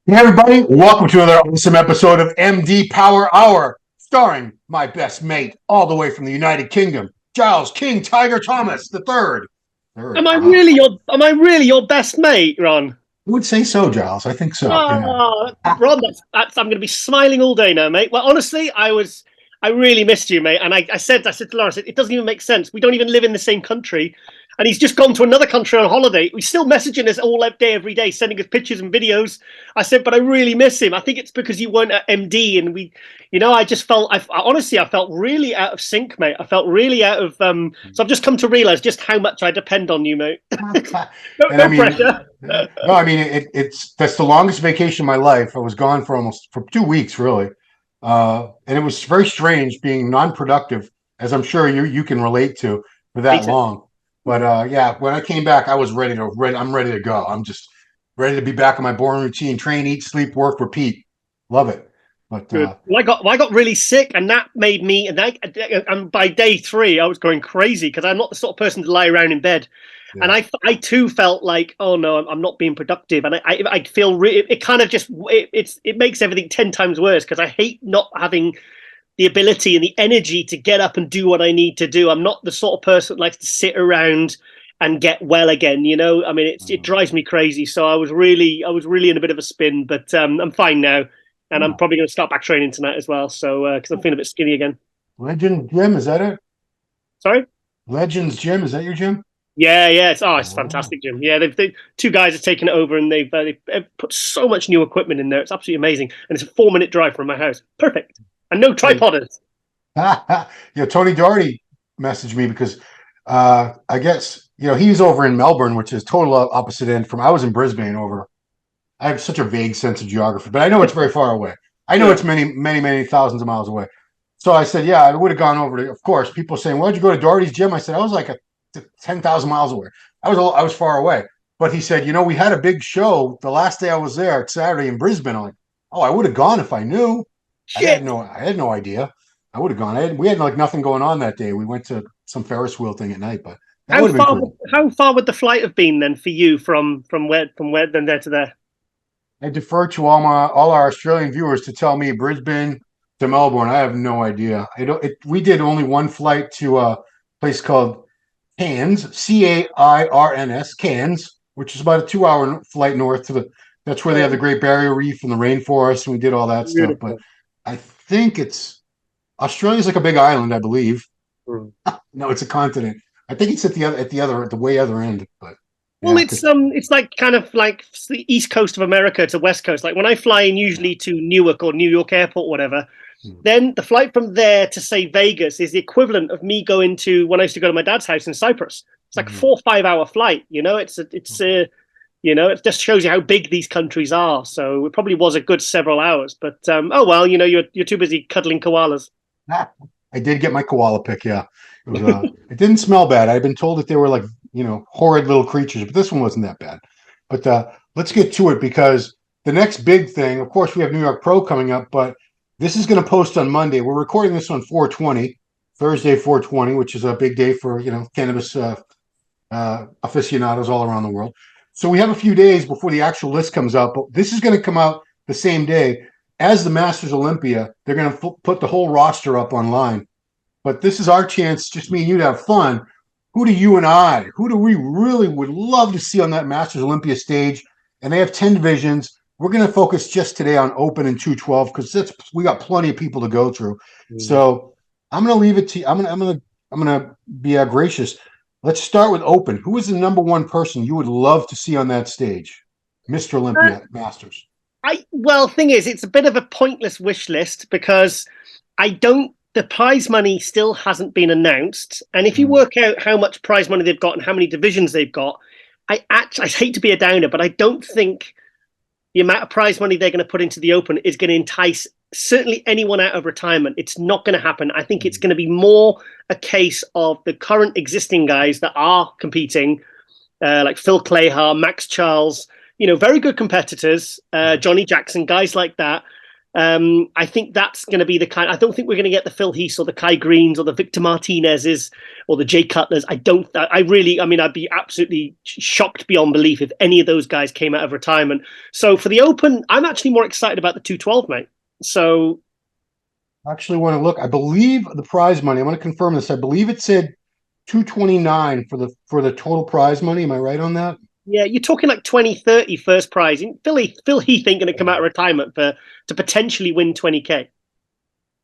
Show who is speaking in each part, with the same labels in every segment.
Speaker 1: Hey everybody, welcome to another awesome episode of MD Power Hour, starring my best mate all the way from the United Kingdom, Giles King Tiger Thomas the third.
Speaker 2: Am
Speaker 1: Third,
Speaker 2: I
Speaker 1: wow.
Speaker 2: really your best mate, Ron?
Speaker 1: I would say so, Giles. I think so. Yeah.
Speaker 2: Oh, Ron, that's I'm going to be smiling all day now, mate. Well, honestly, I really missed you, mate. And I said to Lawrence, it doesn't even make sense. We don't even live in the same country, and he's just gone to another country on holiday. We're still messaging us all day, every day, sending us pictures and videos. I said, but I really miss him. I think it's because you weren't at MD, and I just felt, honestly, I felt really out of sync, mate. I felt really out of. So I've just come to realize just how much I depend on you, mate. No,
Speaker 1: And I
Speaker 2: no
Speaker 1: mean,
Speaker 2: pressure.
Speaker 1: no, I mean it's that's the longest vacation of my life. I was gone for 2 weeks, really, and it was very strange being non-productive, as I'm sure you can relate to for that
Speaker 2: Hate it.
Speaker 1: long. But yeah, when I came back, I was I'm ready to go. I'm just ready to be back in my boring routine: train, eat, sleep, work, repeat. Love it. But
Speaker 2: Good. Well, I got really sick, and that made me. And by day three, I was going crazy because I'm not the sort of person to lie around in bed. And
Speaker 1: yeah,
Speaker 2: I too felt like, oh no, I'm not being productive, and I feel it kind of just it makes everything 10 times worse because I hate not having the ability and the energy to get up and do what I need to do. I'm not the sort of person that likes to sit around and get well again. I mean, it
Speaker 1: uh,
Speaker 2: drives me crazy. So I was really in a bit of a spin, but I'm fine now, and I'm
Speaker 1: yeah.
Speaker 2: probably going to start back training tonight as well. So because I'm feeling a bit skinny again.
Speaker 1: Legend Gym, is that it?
Speaker 2: Sorry.
Speaker 1: Legends Gym, is that your gym?
Speaker 2: Yeah, yeah, it's
Speaker 1: Oh,
Speaker 2: fantastic, Jim. Yeah, they two guys have taken it over, and they've put so much new equipment in there. It's absolutely amazing, and it's a 4 minute drive from my house. Perfect, and no
Speaker 1: hey.
Speaker 2: tripoders.
Speaker 1: Yeah, Tony Doherty messaged me because I guess he's over in Melbourne, which is total opposite end from. I was in Brisbane over. I have such a vague sense of geography, but I know it's very far away. I know
Speaker 2: Yeah.
Speaker 1: it's many, many, many thousands of miles away. So I said, yeah, I would have gone over to. Of course, people saying, "Why'd you go to Doherty's gym?" I said, I was like 10,000 miles away. I was far away. But he said, we had a big show the last day I was there, Saturday in Brisbane. I'm like, oh, I would have gone if I knew.
Speaker 2: Shit.
Speaker 1: I had no idea. I would have gone. We had like nothing going on that day. We went to some Ferris wheel thing at night, but that
Speaker 2: How
Speaker 1: would have been
Speaker 2: far?
Speaker 1: cool.
Speaker 2: How far would the flight have been then for you from where then there to there?
Speaker 1: I defer to all our Australian viewers to tell me Brisbane to Melbourne. I have no idea. I don't. We did only one flight to a place called Cairns, Cairns, Cairns, which is about a 2 hour flight north to the. That's where they have the Great Barrier Reef and the rainforest, and we did all that stuff. But
Speaker 2: Beautiful.
Speaker 1: I think it's Australia's like a big island, I believe.
Speaker 2: Mm.
Speaker 1: No, it's a continent. I think it's at the way other end. But
Speaker 2: Well,
Speaker 1: yeah,
Speaker 2: it's like kind of like the east coast of America to west coast. Like when I fly in
Speaker 1: yeah.
Speaker 2: usually to Newark or New York Airport, or whatever.
Speaker 1: Hmm.
Speaker 2: Then the flight from there to say Vegas is the equivalent of me going to when I used to go to my dad's house in Cyprus. It's like a
Speaker 1: Mhm.
Speaker 2: 4 or 5 hour flight.
Speaker 1: Okay.
Speaker 2: It just shows you how big these countries are. So it probably was a good several hours. But oh well, you're too busy cuddling koalas.
Speaker 1: Ah, I did get my koala pick. Yeah, it was. It didn't smell bad. I'd been told that they were like horrid little creatures, but this one wasn't that bad. But let's get to it because the next big thing, of course, we have New York Pro coming up, but this is going to post on Monday. We're recording this on 420, Thursday 420, which is a big day for cannabis aficionados all around the world. So we have a few days before the actual list comes out, but this is going to come out the same day as the Masters Olympia. They're going to put the whole roster up online. But this is our chance, just me and you, to have fun. Who do we really would love to see on that Masters Olympia stage? And they have 10 divisions. We're going to focus just today on open and 212 because we got plenty of people to go through.
Speaker 2: Mm.
Speaker 1: So I'm going to leave it to you. I'm going to be gracious. Let's start with open. Who is the number one person you would love to see on that stage? Mr. Olympia Masters.
Speaker 2: Thing is, it's a bit of a pointless wish list because I don't. The prize money still hasn't been announced, and if you
Speaker 1: Mm,
Speaker 2: work out how much prize money they've got and how many divisions they've got, I hate to be a downer, but I don't think the amount of prize money they're going to put into the Open is going to entice certainly anyone out of retirement. It's not going to happen. I think it's
Speaker 1: mm,
Speaker 2: going to be more a case of the current existing guys that are competing, like Phil Clayhar, Max Charles, very good competitors,
Speaker 1: yeah.
Speaker 2: Johnny Jackson, guys like that. I think that's going to be the kind. I don't think we're going to get the Phil Heath or the Kai Greens or the Victor Martinez's or the Jay Cutlers. I mean, I'd be absolutely shocked beyond belief if any of those guys came out of retirement. So for the Open, I'm actually more excited about the 212, mate. So
Speaker 1: I actually want to look. I believe the prize money. I want to confirm this. I believe it said 229 for the total prize money. Am I right on that?
Speaker 2: yeah, you're talking like 20, 30 first prize. Phil Heath ain't going to come out of retirement to potentially win 20K.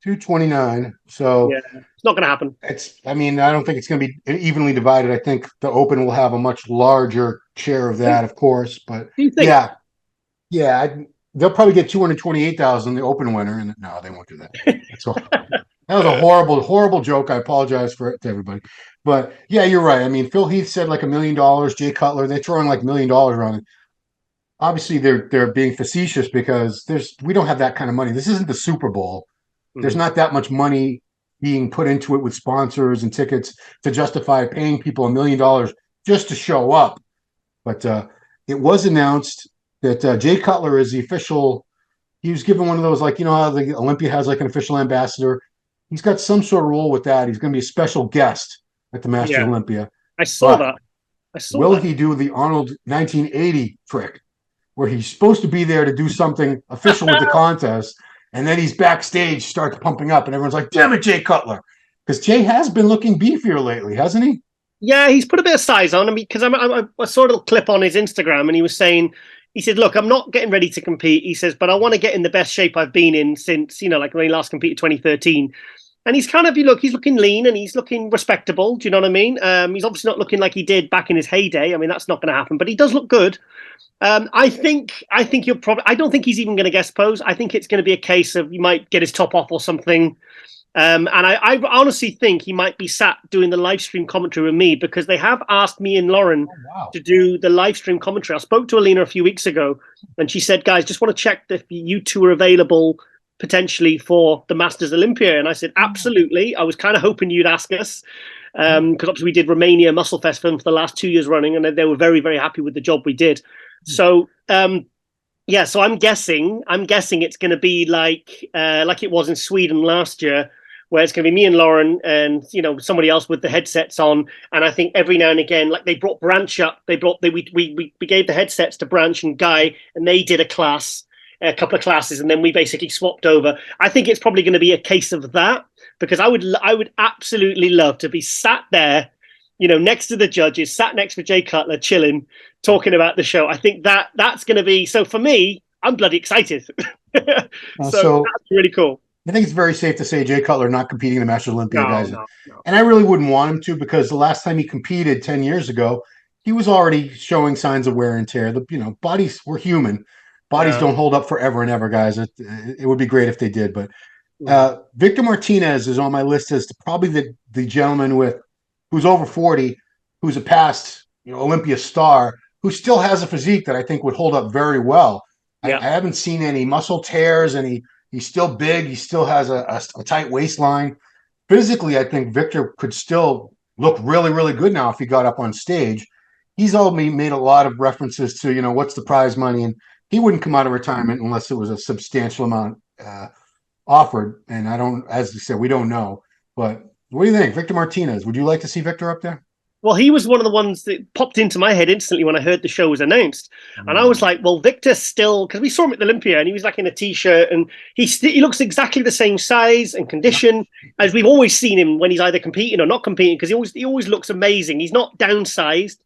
Speaker 1: 229. So
Speaker 2: yeah, it's not going to happen.
Speaker 1: I mean, I don't think it's going to be evenly divided. I think the Open will have a much larger share of that, of course. But yeah, they'll probably get 228,000, the Open winner, and no, they won't do that. So that was a horrible, horrible joke. I apologize to everybody. But yeah, you're right. I mean, Phil Heath said like $1 million. Jay Cutler, they're throwing like $1 million around it. Obviously, they're being facetious because we don't have that kind of money. This isn't the Super Bowl. There's not that much money being put into it with sponsors and tickets to justify paying people $1 million just to show up. But it was announced that Jay Cutler is the official. He was given one of those, like, you know how the Olympia has like an official ambassador. He's got some sort of role with that. He's going to be a special guest at the Masters Olympia.
Speaker 2: I saw that.
Speaker 1: Will he do the Arnold 1980 trick where he's supposed to be there to do something official with the contest, and then he's backstage, starts pumping up, and everyone's like, damn it, Jay Cutler. Because Jay has been looking beefier lately, hasn't he?
Speaker 2: Yeah, he's put a bit of size on him because I saw a little clip on his Instagram, and he was saying, he said, look, I'm not getting ready to compete. He says, but I want to get in the best shape I've been in since, like when he last competed 2013. And he's kind of, he's looking lean and he's looking respectable. Do you know what I mean? He's obviously not looking like he did back in his heyday. I mean, that's not going to happen, but he does look good. I think you'll probably, I don't think he's even going to guest pose. I think it's going to be a case of he might get his top off or something. And I honestly think he might be sat doing the live stream commentary with me because they have asked me and Lauren to do the live stream commentary. I spoke to Alina a few weeks ago and she said, guys, just want to check if you two are available potentially for the Masters Olympia. And I said, absolutely. I was kind of hoping you'd ask us because obviously we did Romania Muscle Fest film for the last 2 years running and they were very, very happy with the job we did. So, so I'm guessing it's going to be like it was in Sweden last year, where it's going to be me and Lauren and somebody else with the headsets on. And I think every now and again, like they brought Branch up, we gave the headsets to Branch and Guy, and they did a couple of classes, and then we basically swapped over. I think it's probably going to be a case of that because I would absolutely love to be sat there, next to the judges, sat next to Jay Cutler, chilling, talking about the show. I think that's going to be, so for me, I'm bloody excited. So that's really cool.
Speaker 1: I think it's very safe to say Jay Cutler not competing in the Masters Olympia, guys. No. And I really wouldn't want him to because the last time he competed 10 years ago, he was already showing signs of wear and tear. Bodies, we're human. Bodies don't hold up forever and ever, guys. It would be great if they did. But Victor Martinez is on my list as probably the gentleman who's over 40, who's a past Olympia star, who still has a physique that I think would hold up very well. Yeah. I haven't seen any muscle tears, and he's still big. He still has a tight waistline. Physically, I think Victor could still look really, really good now if he got up on stage. He's made a lot of references to, what's the prize money, and he wouldn't come out of retirement unless it was a substantial amount offered. And as you said, we don't know. But what do you think, Victor Martinez? Would you like to see Victor up there?
Speaker 2: Well, he was one of the ones that popped into my head instantly when I heard the show was announced. And I was like, well, Victor's still, because we saw him at the Olympia and he was like in a t-shirt and he looks exactly the same size and condition as we've always seen him when he's either competing or not competing, because he always looks amazing. He's not downsized.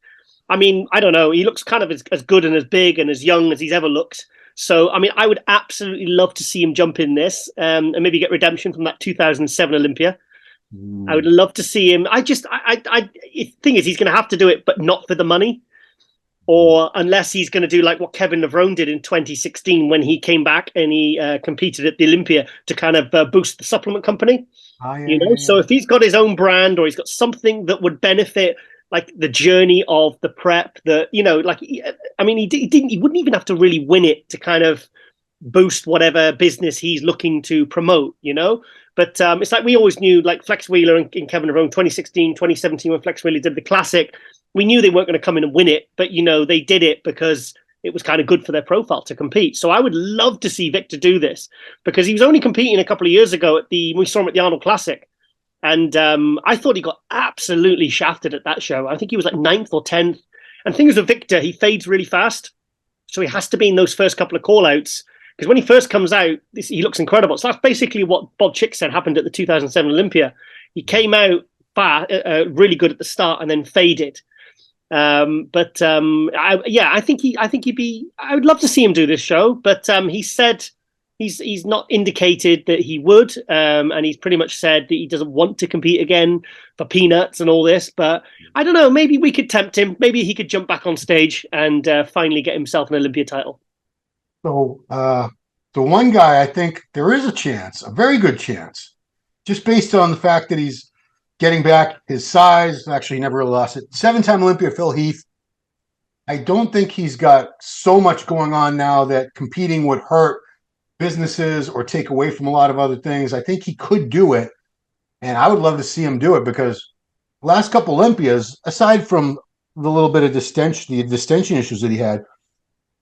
Speaker 2: I mean, I don't know. He looks kind of as good and as big and as young as he's ever looked. So, I mean, I would absolutely love to see him jump in this and maybe get redemption from that 2007 Olympia. I would love to see him. The thing is, he's going to have to do it, but not for the money, or unless he's going to do like what Kevin Navrone did in 2016 when he came back and he competed at the Olympia to kind of boost the supplement company. So if he's got his own brand or he's got something that would benefit like the journey of the prep, he wouldn't even have to really win it to kind of boost whatever business he's looking to promote, But it's like we always knew, like Flex Wheeler and Kevin Navrone, 2016, 2017, when Flex Wheeler did the Classic, we knew they weren't going to come in and win it, but, they did it because it was kind of good for their profile to compete. So I would love to see Victor do this, because he was only competing a couple of years ago we saw him at the Arnold Classic. And I thought he got absolutely shafted at that show. I think he was like 9th or 10th. And things with Victor, he fades really fast. So he has to be in those first couple of call-outs. Because when he first comes out, he looks incredible. So that's basically what Bob Chick said happened at the 2007 Olympia. He came out really good at the start and then faded. I would love to see him do this show, but he said he's not indicated that he would, and he's pretty much said that he doesn't want to compete again for peanuts and all this. But I don't know, maybe we could tempt him. Maybe he could jump back on stage and finally get himself an Olympia title.
Speaker 1: So the one guy, I think there is a chance, a very good chance, just based on the fact that he's getting back his size. Actually, he never really lost it. 7-time Olympia Phil Heath. I don't think he's got so much going on now that competing would hurt businesses or take away from a lot of other things. I think he could do it, and I would love to see him do it, because last couple Olympias, aside from the little bit of the distension issues that he had,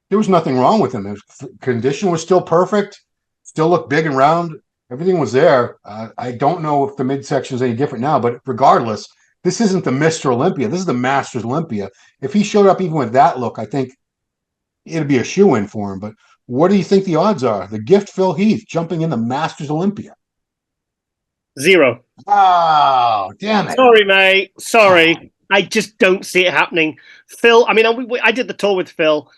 Speaker 1: there was nothing wrong with him. His condition was still perfect, still looked big and round. Everything was there. I don't know if the midsection is any different now, but regardless, this isn't the Mr. Olympia. This is the Masters Olympia. If he showed up even with that look, I think it'd be a shoe-in for him. But what do you think the odds are? The gift Phil Heath jumping in the Masters Olympia.
Speaker 2: 0.
Speaker 1: Oh, damn it.
Speaker 2: Sorry, mate. Sorry. I just don't see it happening. Phil, I mean, I did the tour with Phil.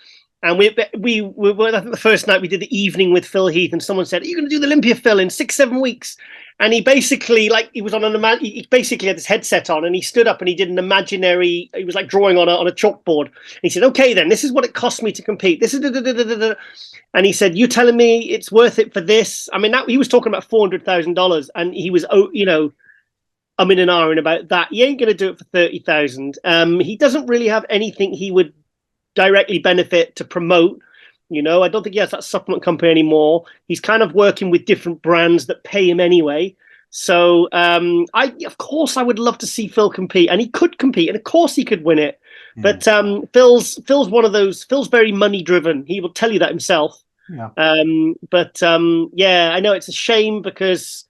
Speaker 2: And we I think the first night we did the evening with Phil Heath, and someone said, "Are you going to do the Olympia, Phil, in 6-7 weeks?" And he basically, he was on he basically had his headset on, and he stood up and he did an imaginary. He was like drawing on a chalkboard. And he said, "Okay, then this is what it cost me to compete. This is," and he said, "You telling me it's worth it for this?" I mean, he was talking about $400,000, and he was, umming and ahhing about that. He ain't going to do it for 30,000. He doesn't really have anything he would directly benefit to promote. I don't think he has that supplement company anymore. He's kind of working with different brands that pay him anyway. So of course I would love to see Phil compete, and he could compete, and of course he could win it. But Phil's one of those. Phil's very money driven. He will tell you that himself.
Speaker 1: Yeah.
Speaker 2: I know it's a shame, because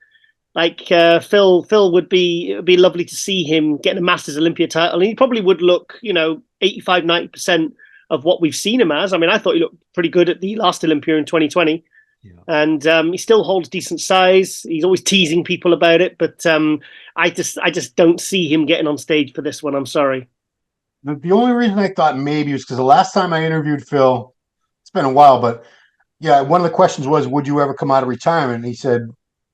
Speaker 2: Phil would be, it'd be lovely to see him getting a Masters Olympia title, and he probably would look 85-90% of what we've seen him as. I mean, I thought he looked pretty good at the last Olympia in 2020. Yeah. And he still holds decent size. He's always teasing people about it, but I just don't see him getting on stage for this one. I'm sorry.
Speaker 1: The only reason I thought maybe was because the last time I interviewed Phil, it's been a while, but yeah, one of the questions was, would you ever come out of retirement? And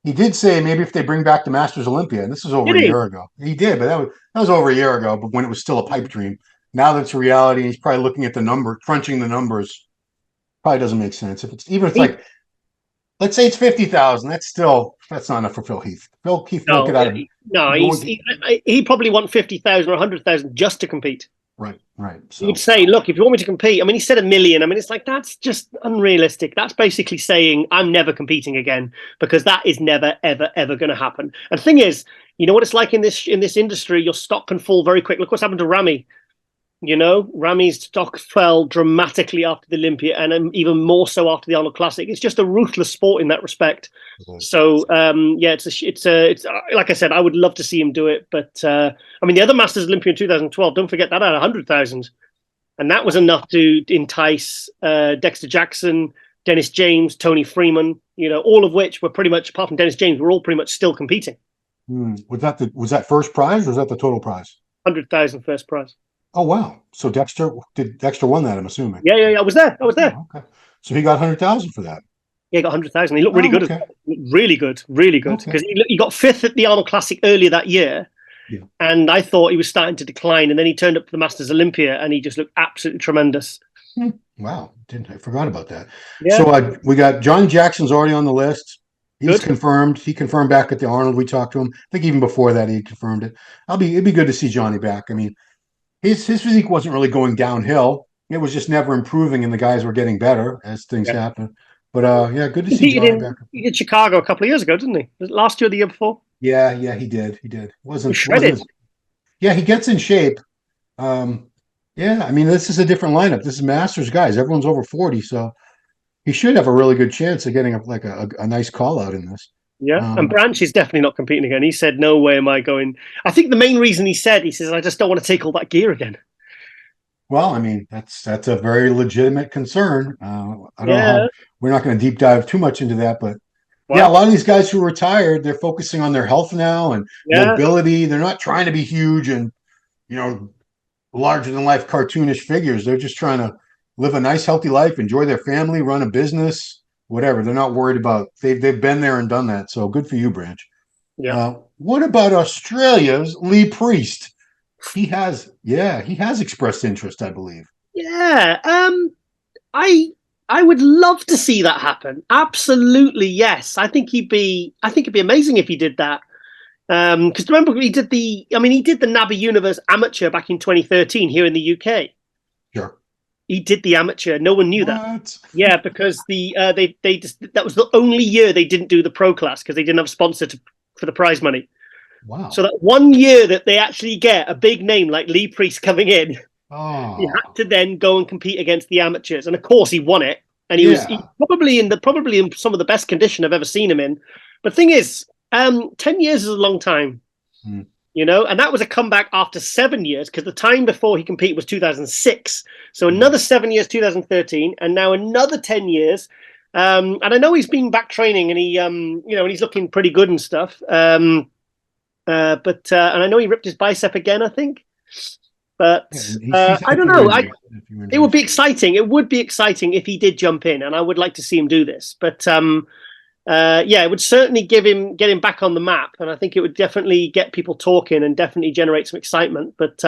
Speaker 1: he did say maybe if they bring back the Masters Olympia, and this was over a year ago. He did, but that was over a year ago, but when it was still a pipe dream. Now that's a reality, and he's probably looking at the number, crunching the numbers. Probably doesn't make sense. Let's say it's 50,000. That's not enough for Phil Heath. Phil Heath won't get out of it. No,
Speaker 2: he probably want 50,000 or 100,000 just to compete.
Speaker 1: Right. So
Speaker 2: he would say, look, if you want me to compete, I mean, he said $1 million. I mean, it's like, that's just unrealistic. That's basically saying I'm never competing again, because that is never, ever, ever going to happen. And the thing is, you know what it's like in this industry, your stock can fall very quick. Look what's happened to Ramy. Rami's stock fell dramatically after the Olympia, and even more so after the Arnold Classic. It's just a ruthless sport in that respect. Mm-hmm. So, it's like I said, I would love to see him do it. But I mean, the other Masters Olympia in 2012, don't forget that had 100,000, and that was enough to entice Dexter Jackson, Dennis James, Tony Freeman. All of which were pretty much, apart from Dennis James, were all pretty much still competing.
Speaker 1: Was that first prize, or was that the total prize?
Speaker 2: 100,000 first prize.
Speaker 1: Oh, wow. So Dexter won that, I'm assuming.
Speaker 2: Yeah. I was there.
Speaker 1: Oh, okay. So he got 100,000 for that.
Speaker 2: Yeah, he got 100,000. He looked really good.
Speaker 1: Okay.
Speaker 2: Really good. Because he got 5th at the Arnold Classic earlier that year. Yeah. And I thought he was starting to decline. And then he turned up to the Masters Olympia, and he just looked absolutely tremendous.
Speaker 1: Wow. I forgot about that. Yeah. So we got John Jackson's already on the list. He's confirmed. He confirmed back at the Arnold. We talked to him. I think even before that, he confirmed it. It'd be good to see Johnny back. I mean, his physique wasn't really going downhill. It was just never improving, and the guys were getting better as things happen. But good to see Johnny back.
Speaker 2: He did Chicago a couple of years ago, didn't he? Was it last year or the year before?
Speaker 1: Yeah, he did. He did.
Speaker 2: Wasn't shredded.
Speaker 1: He gets in shape. Yeah, I mean, this is a different lineup. This is Masters guys. Everyone's over 40, so he should have a really good chance of getting a nice call out in this.
Speaker 2: Yeah, and
Speaker 1: Um,
Speaker 2: Branch is definitely not competing again. He said, "No way am I going." I think the main reason he says, "I just don't want to take all that gear again."
Speaker 1: well, I mean, that's a very legitimate concern. I don't know
Speaker 2: Yeah,
Speaker 1: how we're not going to deep dive too much into that, but yeah, a
Speaker 2: well,
Speaker 1: lot of these guys who retired, they're focusing on their health now and
Speaker 2: yeah,
Speaker 1: mobility. They're not trying to be huge and you know larger than life cartoonish figures. They're just trying to live a nice, healthy life, enjoy their family, run a business, whatever. They're not worried about. They've been there and done that. So good for you, Branch.
Speaker 2: yeah,
Speaker 1: What about Australia's Lee Priest? He has expressed interest, I believe.
Speaker 2: yeah. I I would love to see that happen. Absolutely, yes. I think it'd be amazing if he did that. Because remember he did he did the NABBA Universe Amateur back in 2013 here in the UK.
Speaker 1: Sure.
Speaker 2: He did the amateur. No one knew that.
Speaker 1: What?
Speaker 2: Yeah, because they just that was the only year they didn't do the pro class because they didn't have a sponsor for the prize money. So
Speaker 1: Wow.
Speaker 2: that one year that they actually get a big name like Lee Priest coming in, he
Speaker 1: Oh,
Speaker 2: had to then go and compete against the amateurs, and of course he won it. And he
Speaker 1: yeah.
Speaker 2: probably in some of the best condition I've ever seen him in. But the thing is, 10 years is a long time,
Speaker 1: Hmm.
Speaker 2: and that was a comeback after 7 years because the time before he competed was 2006. So
Speaker 1: Hmm.
Speaker 2: another 7 years, 2013, and now another 10 years. And I know he's been back training, and and he's looking pretty good and stuff. And I know he ripped his bicep again, I think.
Speaker 1: Yeah,
Speaker 2: But
Speaker 1: and he's had
Speaker 2: I
Speaker 1: a
Speaker 2: don't
Speaker 1: few
Speaker 2: know.
Speaker 1: injuries. A few
Speaker 2: It would
Speaker 1: injuries.
Speaker 2: be exciting. It would be exciting if he did jump in, and I would like to see him do this. But yeah, it would certainly get him back on the map, and I think it would definitely get people talking and definitely generate some excitement. But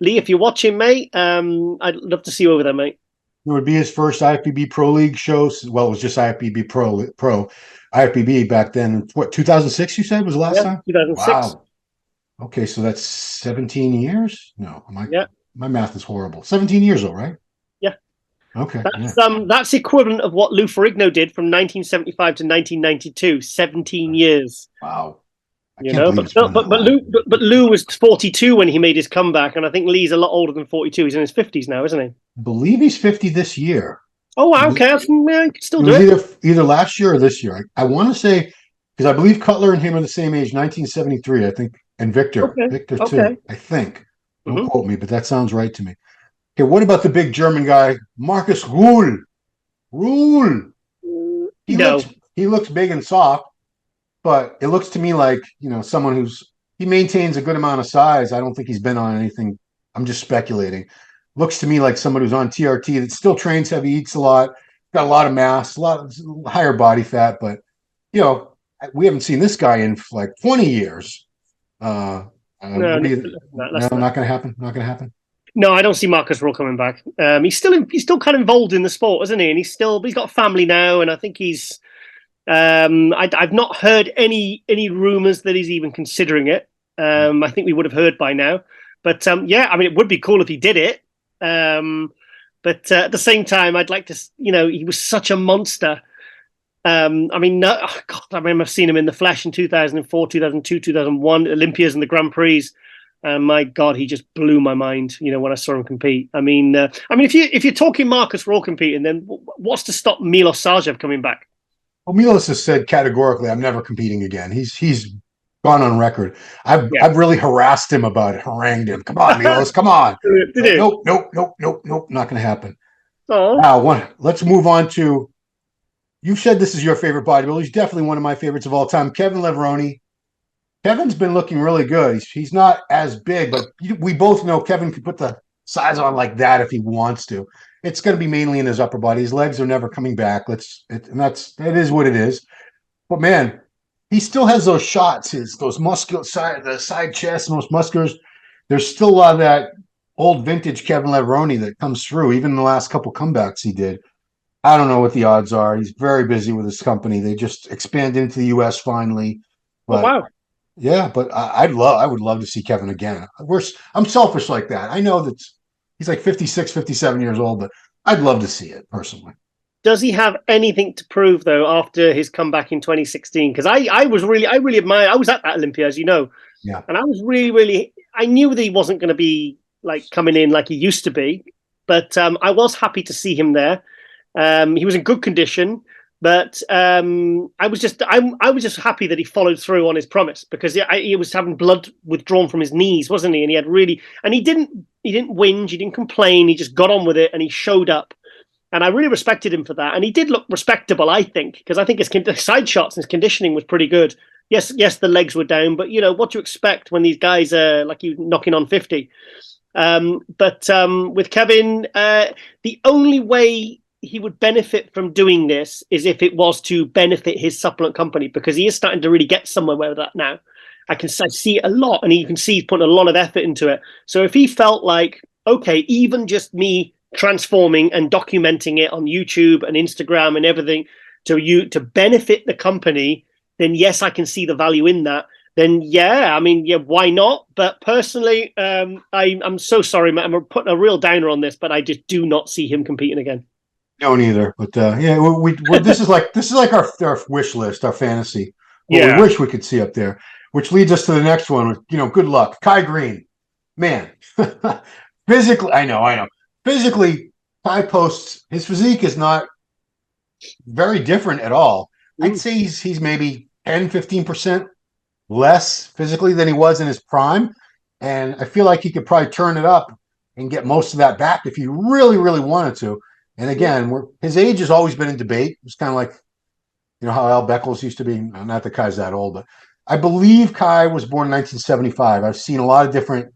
Speaker 2: Lee, if you're watching, mate, I'd love to see you over there, mate.
Speaker 1: It would be his first IFBB Pro League show. Well, it was just IFBB Pro. IFBB back then. What, 2006 you said was the last
Speaker 2: Yeah,
Speaker 1: time?
Speaker 2: 2006.
Speaker 1: Wow. Okay, so that's 17 years? No,
Speaker 2: Yeah,
Speaker 1: my math is horrible. 17 years old, right?
Speaker 2: yeah.
Speaker 1: Okay, yeah.
Speaker 2: That's equivalent of what Lou Ferrigno did from 1975 to 1992. 17 years.
Speaker 1: Wow. I can't believe it's been that
Speaker 2: But
Speaker 1: long.
Speaker 2: Lou was 42 when he made his comeback, and I think Lee's a lot older than 42. He's in his 50s now, isn't he?
Speaker 1: I believe he's 50 this year.
Speaker 2: Oh,
Speaker 1: It
Speaker 2: wow,
Speaker 1: was
Speaker 2: okay, yeah, you can still
Speaker 1: it
Speaker 2: do
Speaker 1: was
Speaker 2: it.
Speaker 1: either last year or this year. I want to say because I believe Cutler and him are the same age, 1973, I think, and
Speaker 2: Okay,
Speaker 1: Victor too,
Speaker 2: okay.
Speaker 1: I think. Don't
Speaker 2: Hmm.
Speaker 1: quote me, but that sounds right to me. Okay, what about the big German guy, Marcus Ruhl? Ruhl. He looks
Speaker 2: No,
Speaker 1: he looks big and soft, but it looks to me like someone he maintains a good amount of size. I don't think he's been on anything. I'm just speculating. Looks to me like someone who's on TRT that still trains heavy, eats a lot, got a lot of mass, a lot of higher body fat, but you know we haven't seen this guy in like 20 years.
Speaker 2: no,
Speaker 1: What do you?
Speaker 2: less
Speaker 1: No,
Speaker 2: than that.
Speaker 1: not going to happen. Not going to happen.
Speaker 2: No, I don't see Marcus Raw coming back. He's still kind of involved in the sport, isn't he? And he's got a family now, and I think he's. I've not heard any rumors that he's even considering it. I think we would have heard by now. But yeah, I mean, it would be cool if he did it. Um, but at the same time, I'd like to. He was such a monster. I mean, no, oh God, I remember seeing him in the flesh in 2004, 2002, 2001, Olympias and the Grand Prix. And my God, he just blew my mind. When I saw him compete. I mean, if you're talking Marcus Raw competing, then what's to stop Milos Sarcev coming back?
Speaker 1: Well, Milos has said categorically, "I'm never competing again." He's gone on record.
Speaker 2: Yeah.
Speaker 1: I've really harassed him about it, harangued him. Come on, Milos, come on.
Speaker 2: Did you?
Speaker 1: Nope, nope, nope, nope, nope. Not going to happen.
Speaker 2: Oh,
Speaker 1: Now, let's move on to. You said this is your favorite bodybuilder. He's definitely one of my favorites of all time. Kevin Leveroni. Kevin's been looking really good. He's not as big, but we both know Kevin can put the size on like that if he wants to. It's going to be mainly in his upper body. His legs are never coming back. And that is what it is. But man, he still has those shots. Those muscular the side chest, and those musculars. There's still a lot of that old vintage Kevin Leveroni that comes through. Even in the last couple comebacks he did. I don't know what the odds are. He's very busy with his company. They just expanded into the U.S. finally,
Speaker 2: oh
Speaker 1: but
Speaker 2: wow.
Speaker 1: yeah, but I would love to see Kevin again. I'm selfish like that. I know that he's like 56, 57 years old, but I'd love to see it personally.
Speaker 2: Does he have anything to prove though after his comeback in 2016? Because I really admire. I was at that Olympia, as you know,
Speaker 1: Yeah.
Speaker 2: and I was really, really. I knew that he wasn't going to be. like coming in like he used to be. But I was happy to see him there. He was in good condition, but I was just happy that he followed through on his promise, because he was having blood withdrawn from his knees, wasn't he? And he didn't whinge, he didn't complain, he just got on with it and he showed up. And I really respected him for that. And he did look respectable, I think, because I think his side shots and his conditioning was pretty good. Yes, the legs were down, but what do you expect when these guys are like you knocking on 50? But with Kevin, the only way he would benefit from doing this is if it was to benefit his supplement company, because he is starting to really get somewhere with that now. I see it a lot, and you can see he's putting a lot of effort into it. So if he felt like, okay, even just me transforming and documenting it on YouTube and Instagram and everything to benefit the company, then yes, I can see the value in that. Then why not? But personally, I'm so sorry, Matt. I'm putting a real downer on this, but I just do not see him competing again.
Speaker 1: No, neither. But this is like our wish list, our fantasy. What we wish we could see up there, which leads us to the next one. Good luck, Kai Green. Man, physically, I know. Physically, Kai posts his physique is not very different at all. I'd say he's maybe 10-15% less physically than he was in his prime, and I feel like he could probably turn it up and get most of that back if he really, really wanted to. And again, his age has always been in debate. It's kind of like how Al Beckles used to be. Not that Kai's that old, but I believe Kai was born in 1975. I've seen a lot of different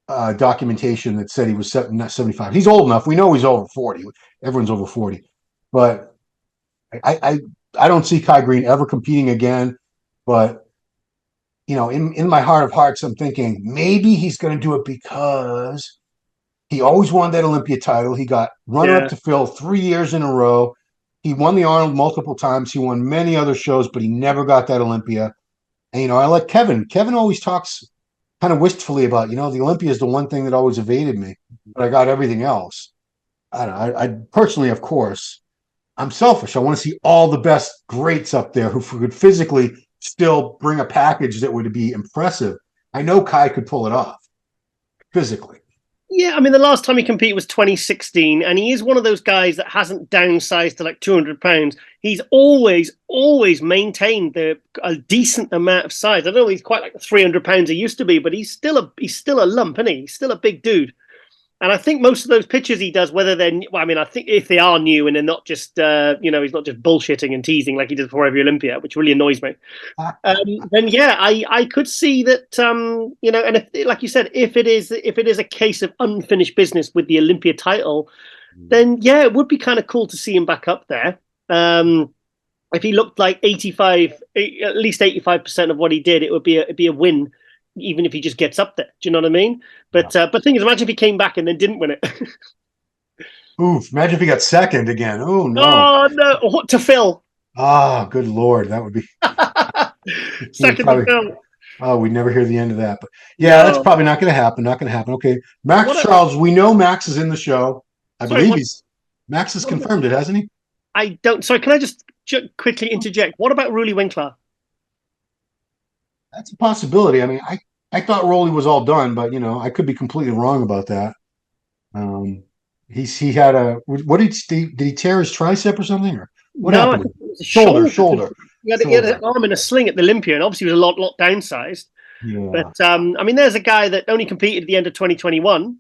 Speaker 1: documentation that said he was 75. He's old enough. We know he's over 40. Everyone's over 40, but I don't see Kai Green ever competing again. But in my heart of hearts, I'm thinking maybe he's going to do it because he always wanted that Olympia title. He got runner-up to Phil 3 years in a row. He won the Arnold multiple times. He won many other shows, but he never got that Olympia. And I like Kevin. Kevin always talks kind of wistfully about, the Olympia is the one thing that always evaded me, but I got everything else. I don't know. I personally, of course, I'm selfish. I want to see all the best greats up there who could physically still bring a package that would be impressive. I know Kai could pull it off physically.
Speaker 2: Yeah, I mean, the last time he competed was 2016, and he is one of those guys that hasn't downsized to like 200 pounds. He's always maintained a decent amount of size. I don't know, he's quite like the 300 pounds he used to be, but he's still a lump, isn't he? He's still a big dude. And I think most of those pictures he does, whether they're, I think if they are new and they're not just, he's not just bullshitting and teasing like he did before every Olympia, which really annoys me. Then I could see that, and if, like you said, if it is a case of unfinished business with the Olympia title, then it would be kind of cool to see him back up there. If he looked like at least 85% of what he did, it'd be a win. Even if he just gets up there, do you know what I mean? But thing is, imagine if he came back and then didn't win it.
Speaker 1: Oof! Imagine if he got second again. Oh no!
Speaker 2: Oh no! What to Phil?
Speaker 1: Ah, good lord, that would be
Speaker 2: second to Phil.
Speaker 1: Oh, we'd never hear the end of that. But that's probably not going to happen. Not going to happen. Okay, Max Charles. We know Max is in the show. I believe Max has confirmed it, hasn't he?
Speaker 2: I don't. Sorry, can I just quickly interject? What about Ruli Winkler?
Speaker 1: That's a possibility. I mean, I thought Rolly was all done, but I could be completely wrong about that. He had what did he tear his tricep or something, or what happened? Shoulder.
Speaker 2: He had an arm in a sling at the Olympia, and obviously he was a lot downsized. Yeah. But there's a guy that only competed at the end of 2021.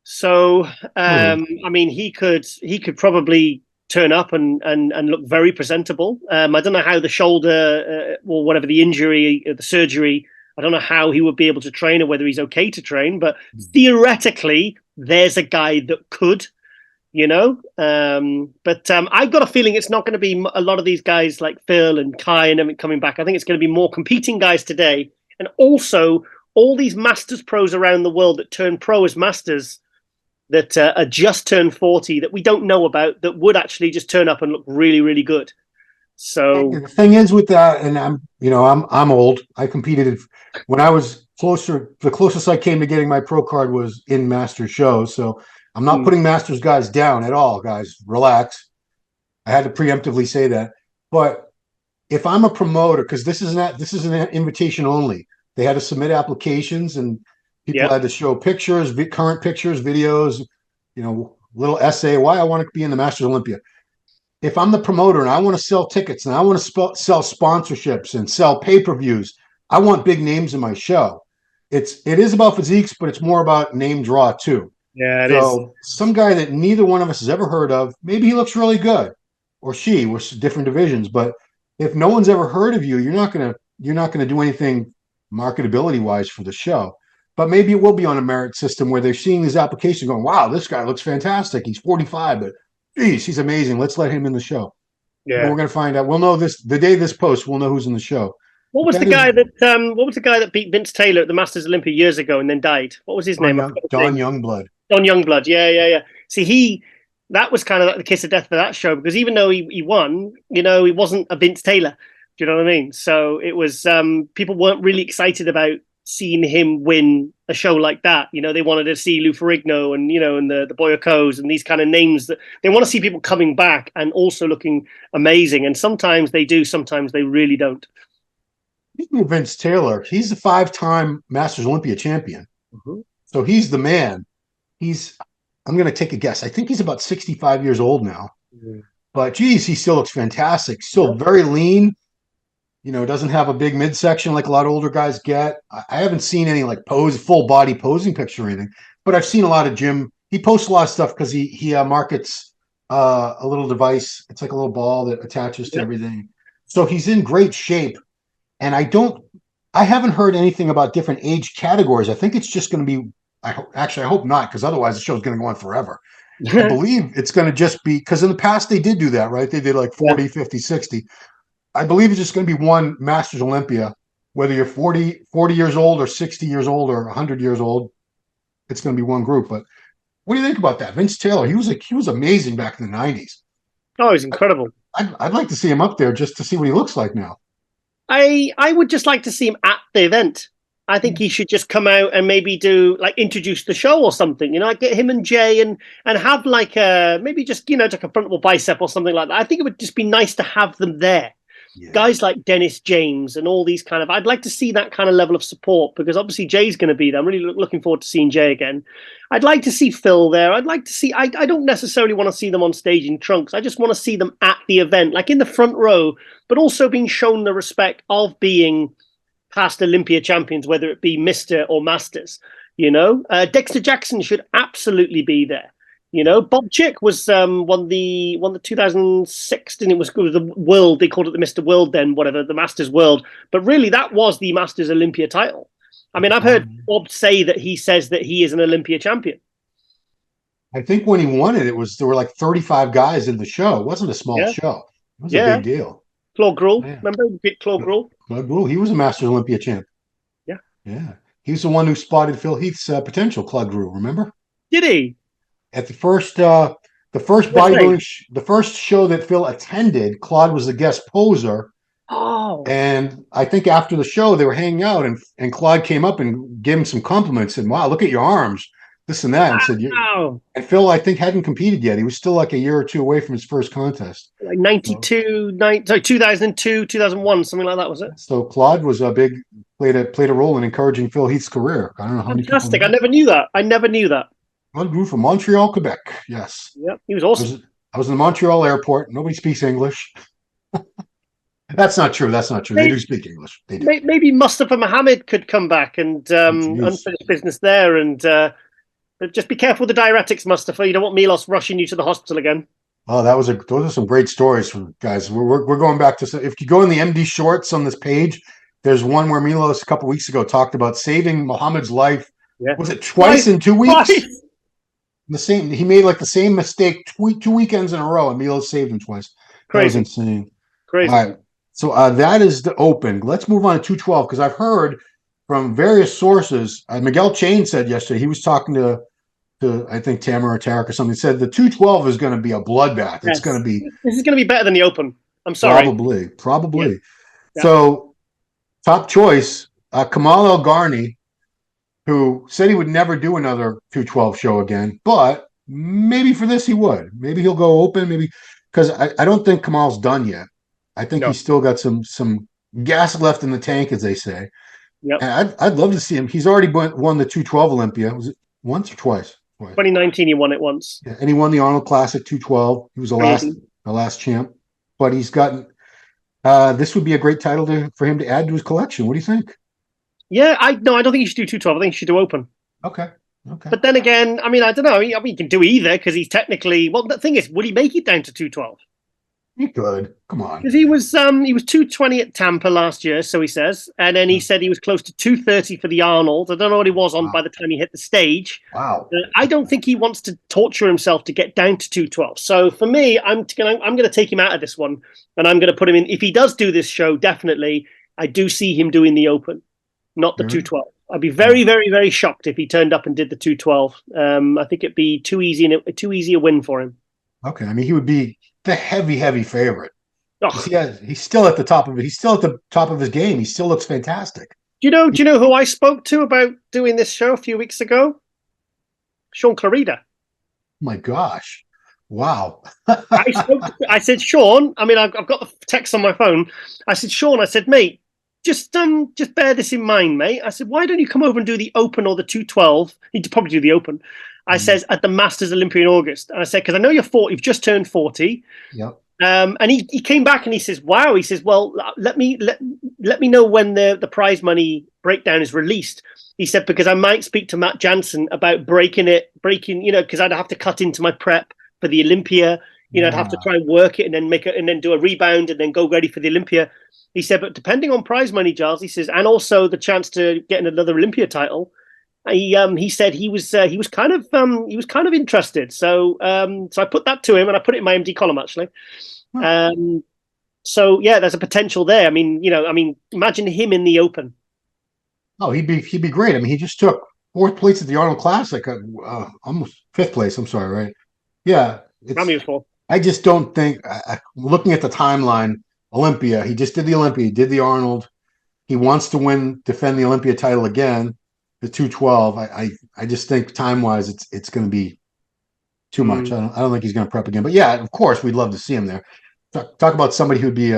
Speaker 2: So he could probably turn up and look very presentable. I don't know how the shoulder or whatever the injury, the surgery, I don't know how he would be able to train or whether he's okay to train, but theoretically there's a guy that could, but I've got a feeling it's not going to be a lot of these guys like Phil and Kai and everything coming back. I think it's going to be more competing guys today. And also all these Masters pros around the world that turn pro as Masters that are just turned 40 that we don't know about, that would actually just turn up and look really, really good. So
Speaker 1: the thing is with that, and I'm old. I competed when I was closer. The closest I came to getting my pro card was in Masters shows. So I'm not putting Masters guys down at all, guys. Relax. I had to preemptively say that. But if I'm a promoter, because this is an invitation only, they had to submit applications, and People
Speaker 2: Yeah.
Speaker 1: had to show pictures, current pictures, videos, little essay why I want to be in the Masters Olympia. If I'm the promoter and I want to sell tickets and I want to sell sponsorships and sell pay-per-views, I want big names in my show. It is about physiques, but it's more about name draw too.
Speaker 2: Yeah, it is.
Speaker 1: So some guy that neither one of us has ever heard of, maybe he looks really good, or she, we're different divisions. But if no one's ever heard of you, you're not gonna do anything marketability wise for the show. But maybe it will be on a merit system where they're seeing these applications going, wow, this guy looks fantastic. He's 45, but geez, he's amazing. Let's let him in the show. And
Speaker 2: Yeah.
Speaker 1: we're gonna find out. We'll know this the day this posts, we'll know who's in the show.
Speaker 2: What
Speaker 1: But
Speaker 2: was the
Speaker 1: that is
Speaker 2: guy that what was the guy that beat Vince Taylor at the Masters Olympia years ago and then died? What was his name? I forgot his
Speaker 1: Don
Speaker 2: name.
Speaker 1: Youngblood.
Speaker 2: Don Youngblood. Yeah, yeah, yeah. See, that was kind of like the kiss of death for that show because even though he won, he wasn't a Vince Taylor. Do you know what I mean? So it was people weren't really excited about seeing him win a show like that. They wanted to see Lou Ferrigno and the Boyacos and these kind of names that they want to see people coming back and also looking amazing. And sometimes they do, sometimes they really don't.
Speaker 1: Vince Taylor, he's the 5-time Masters Olympia champion.
Speaker 2: Mm-hmm.
Speaker 1: So he's the man. I'm going to take a guess. I think he's about 65 years old now.
Speaker 2: Mm-hmm.
Speaker 1: But geez, he still looks fantastic. Still very lean. Doesn't have a big midsection like a lot of older guys get. I haven't seen any like full body posing picture or anything, but I've seen a lot of gym. He posts a lot of stuff because he markets a little device. It's like a little ball that attaches to everything. So he's in great shape. And I haven't heard anything about different age categories. I think it's just going to be, I hope not, because otherwise the show's going to go on forever. I believe it's going to just be, because in the past they did do that, right? They did like 40, 50, 60. I believe it's just going to be one Masters Olympia, whether you're 40 years old or 60 years old or 100 years old, it's going to be one group. But what do you think about that? Vince Taylor, he was amazing back in the 90s.
Speaker 2: Oh, he's incredible.
Speaker 1: I'd like to see him up there just to see what he looks like now.
Speaker 2: I would just like to see him at the event. I think he should just come out and maybe introduce the show or something. Like get him and Jay and have like maybe just like a frontable bicep or something like that. I think it would just be nice to have them there. Yeah. Guys like Dennis James and all these I'd like to see that kind of level of support because obviously Jay's going to be there. I'm really looking forward to seeing Jay again. I'd like to see Phil there. I'd like to see, I don't necessarily want to see them on stage in trunks. I just want to see them at the event, like in the front row, but also being shown the respect of being past Olympia champions, whether it be Mr. or Masters. Dexter Jackson should absolutely be there. Bob Chick was won the 2006, and it was the World. They called it the Mr. World then, whatever, the Masters World. But really, that was the Masters Olympia title. I mean, I've heard Bob say that he says that he is an Olympia champion.
Speaker 1: I think when he won it, there were like 35 guys in the show. It wasn't a small show. It was a big deal.
Speaker 2: Claude Gruhl, remember? Claude Gruhl?
Speaker 1: Claude Gruhl, he was a Masters Olympia champ.
Speaker 2: Yeah.
Speaker 1: Yeah. He's the one who spotted Phil Heath's potential, Claude Gruhl, remember?
Speaker 2: Did he?
Speaker 1: At the first bodybuilding, the first show that Phil attended, Claude was the guest poser.
Speaker 2: Oh.
Speaker 1: And I think after the show, they were hanging out, and Claude came up and gave him some compliments. And wow, look at your arms, this and that. And said, and Phil, I think, hadn't competed yet. He was still like a year or two away from his first contest.
Speaker 2: Like 2002, 2001, something like that, was it?
Speaker 1: So Claude was played a role in encouraging Phil Heath's career. I don't know how many people.
Speaker 2: Fantastic. I never knew that.
Speaker 1: Claude Gruhl from Montreal, Quebec. Yes.
Speaker 2: Yep, he was awesome.
Speaker 1: I was in the Montreal airport. Nobody speaks English. That's not true. They do speak English. They do.
Speaker 2: Maybe Mustafa Mohammed could come back and unfinished business there. And just be careful with the diuretics, Mustafa. You don't want Milos rushing you to the hospital again.
Speaker 1: Oh, those are some great stories from guys. We're going back to, if you go in the MD shorts on this page, there's one where Milos a couple weeks ago talked about saving Muhammad's life. Yeah. Was it twice in 2 weeks? Twice. He made like the same mistake 2 weekends in a row, and Milos saved him twice. Crazy. That was insane.
Speaker 2: Crazy.
Speaker 1: All right. So that is the open. Let's move on to 212 because I've heard from various sources. Miguel Chain said yesterday he was talking to I think Tamara or Tarek or something. Said the 212 is going to be a bloodbath. Yes. It's going to be.
Speaker 2: This is going to be better than the open. I'm sorry.
Speaker 1: Probably. Yeah. So top choice, Kamal El Garni, who said he would never do another 212 show again, but maybe for this he would. Maybe he'll go open. Maybe because I don't think Kamal's done yet. I think he's still got some gas left in the tank, as they say.
Speaker 2: Yep.
Speaker 1: And I'd love to see him. He's already won the 212 Olympia. Was it once or twice? Twice.
Speaker 2: 2019, he won it once.
Speaker 1: Yeah, and he won the Arnold Classic 212. He was the last champ. But he's gotten this would be a great title for him to add to his collection. What do you think?
Speaker 2: Yeah, I don't think he should do 212. I think he should do open.
Speaker 1: Okay. Okay.
Speaker 2: But then again, I mean, I don't know. I mean, he can do either because he's technically. Well, the thing is, would he make it down to 212?
Speaker 1: He could. Come on.
Speaker 2: Because he was 220 at Tampa last year, so he says, and then he said he was close to 230 for the Arnold. I don't know what he was on by the time he hit the stage.
Speaker 1: Wow.
Speaker 2: I don't think he wants to torture himself to get down to 212. So for me, I'm going to take him out of this one, and I'm going to put him in. If he does do this show, definitely, I do see him doing the open, not the 212. I'd be very, very, very shocked if he turned up and did the 212. I think it'd be too easy a win for him.
Speaker 1: Okay. I mean, he would be the heavy favorite.
Speaker 2: Oh.
Speaker 1: He's still at the top of it. He's still at the top of his game. He still looks fantastic.
Speaker 2: Do you know who I spoke to about doing this show a few weeks ago? Sean Clarida.
Speaker 1: Oh my gosh. Wow.
Speaker 2: I said, Sean, I mean, I've got the text on my phone. I said, Sean, I said, mate, just bear this in mind, mate. I said, why don't you come over and do the open or the 212? You'd probably do the open. I says at the Masters Olympia in August. And I said, because I know you've just turned 40.
Speaker 1: Yep.
Speaker 2: And he came back and he says, wow. He says, well, let me know when the prize money breakdown is released. He said, because I might speak to Matt Jansen about breaking, because I'd have to cut into my prep for the Olympia. I'd have to try and work it and then do a rebound and then go ready for the Olympia. He said, but depending on prize money, Giles, he says, and also the chance to get another Olympia title, he said he was kind of interested. So I put that to him and I put it in my MD column actually. So yeah, there's a potential there. I mean, imagine him in the open.
Speaker 1: Oh, he'd be great. I mean, he just took fourth place at the Arnold Classic, almost fifth place. I'm sorry, right? Yeah, I just don't think. Looking at the timeline, Olympia. He just did the Olympia. He did the Arnold. He wants to defend the Olympia title again, the 212. I just think time wise, it's going to be too much. I don't think he's going to prep again. But yeah, of course, we'd love to see him there. Talk about somebody who'd be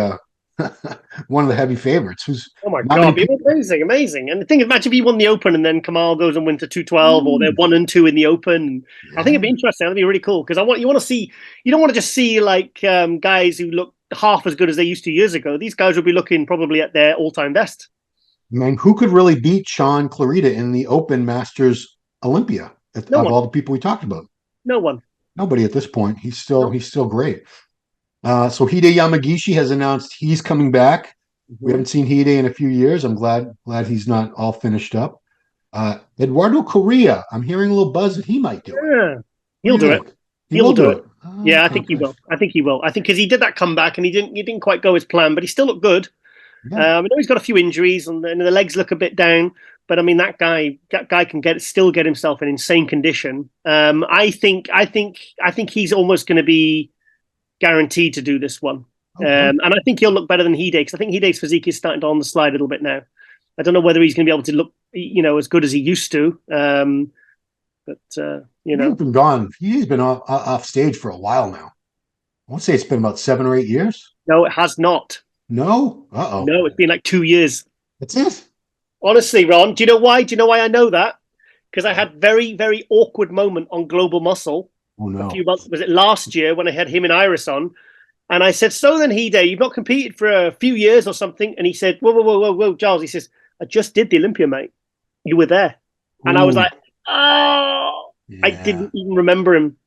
Speaker 1: one of the heavy favorites.
Speaker 2: Oh my God, it'd be amazing. And the thing, imagine if he won the Open and then Kamal goes and wins the 212, or they're 1 and 2 in the Open. Yeah. I think it'd be interesting. That'd be really cool because you want to see. You don't want to just see like guys who look half as good as they used to years ago. These guys will be looking probably at their all-time best.
Speaker 1: I mean, who could really beat Sean Clarida in the Open Masters Olympia of all the people we talked about?
Speaker 2: No one.
Speaker 1: Nobody at this point. He's still great. So Hide Yamagishi has announced he's coming back. Mm-hmm. We haven't seen Hide in a few years. I'm glad he's not all finished up. Eduardo Correa, I'm hearing a little buzz that he might do it.
Speaker 2: He'll do it. He'll do it. Yeah, I think he will. I think because he did that comeback and he didn't quite go as planned, but he still looked good. Yeah. I know he's got a few injuries and the legs look a bit down, but I mean that guy can still get himself in insane condition. I think he's almost going to be guaranteed to do this one. Okay. And I think he'll look better than Hide because I think Hide's physique is starting to on the slide a little bit now. I don't know whether he's going to be able to look, as good as he used to. He's
Speaker 1: been gone. He's been off stage for a while now. I want to say it's been about 7 or 8 years.
Speaker 2: No, it has not.
Speaker 1: No? Uh-oh.
Speaker 2: No, it's been like 2 years.
Speaker 1: That's it?
Speaker 2: Honestly, Ron, do you know why? Do you know why I know that? Because I had very, very awkward moment on Global Muscle.
Speaker 1: Oh, no.
Speaker 2: A few months, was it last year when I had him and Iris on? And I said, so then, Hide, you've not competed for a few years or something. And he said, whoa, Giles. He says, I just did the Olympia, mate. You were there. And I was like, oh, yeah. I didn't even remember him.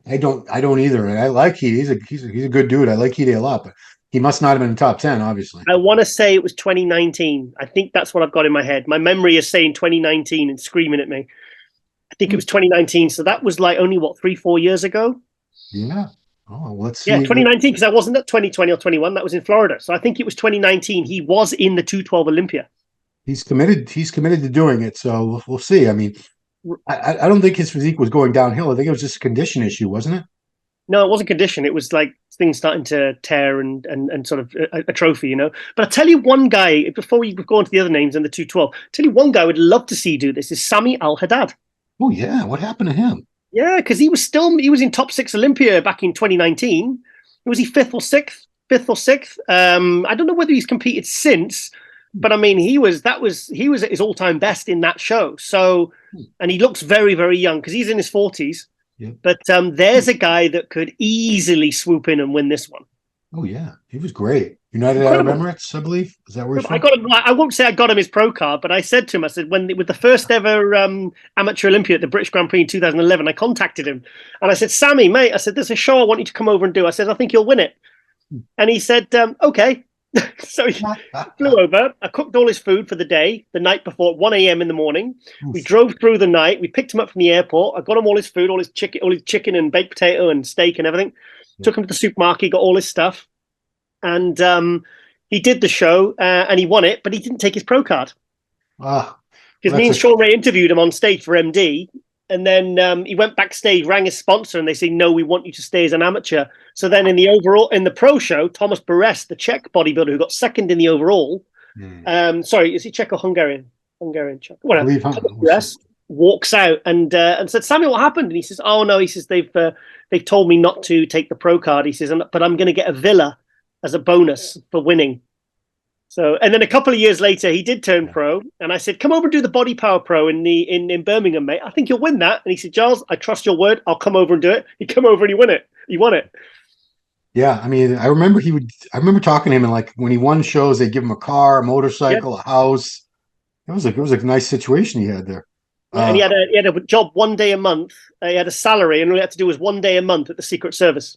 Speaker 1: I don't either. I like Hide. He's a good dude. I like Hide a lot, but he must not have been in the top 10, obviously.
Speaker 2: I want to say it was 2019. I think that's what I've got in my head. My memory is saying 2019 and screaming at me. I think it was 2019. So that was like only, 3-4 years ago?
Speaker 1: Yeah. Oh, let's see.
Speaker 2: Yeah, 2019, because I wasn't at 2020 or 21. That was in Florida. So I think it was 2019. He was in the 212 Olympia.
Speaker 1: He's committed to doing it. So we'll see. I mean, I don't think his physique was going downhill. I think it was just a condition issue, wasn't it?
Speaker 2: No, it wasn't condition. It was like things starting to tear and sort of a trophy, But I'll tell you one guy, before we go on to the other names in the 212, tell you one guy I would love to see do this is Sami Al-Haddad.
Speaker 1: Oh, yeah. What happened to him?
Speaker 2: Yeah, because he was in top 6 Olympia back in 2019. Was he fifth or sixth? I don't know whether he's competed since, But I mean, he was at his all-time best in that show. So, and he looks very, very young because he's in his 40s.
Speaker 1: Yeah.
Speaker 2: But there's a guy that could easily swoop in and win this one.
Speaker 1: Oh yeah, he was great. United
Speaker 2: Incredible.
Speaker 1: Arab Emirates, I believe. Is that where he's
Speaker 2: I
Speaker 1: from?
Speaker 2: got him. I won't say I got him his pro card, but I said to him, I said, with the first ever amateur Olympia at the British Grand Prix in 2011, I contacted him and I said, Sammy, mate, I said, there's a show I want you to come over and do. I said, I think you'll win it. And he said, okay. So he flew over. I cooked all his food for the day, the night before, at 1 a.m. in the morning. We drove through the night. We picked him up from the airport. I got him all his food, all his chicken and baked potato and steak and everything. Took him to the supermarket, got all his stuff. And he did the show and he won it, but he didn't take his pro card. Because me and Sean Ray interviewed him on stage for MD. And then he went backstage, rang his sponsor, and they say, no, we want you to stay as an amateur. So then in the pro show, Thomas Barres, the Czech bodybuilder who got second in the overall, sorry, is he Czech or Hungarian? Hungarian, Czech. Whatever. Thomas Barres walks out and said, Sammy, what happened? And he says, oh, no, he says, they've told me not to take the pro card. He says, but I'm going to get a villa as a bonus for winning. So, and then a couple of years later, he did turn pro, and I said, "Come over and do the Body Power Pro in Birmingham, mate. I think you'll win that." And he said, "Giles, I trust your word. I'll come over and do it." He come over and he won it. He won it.
Speaker 1: Yeah, I mean, I remember talking to him, and like when he won shows, they give him a car, a motorcycle, a house. It was a nice situation he had there.
Speaker 2: Yeah, and he had a job 1 day a month. He had a salary, and all he had to do was 1 day a month at the Secret Service.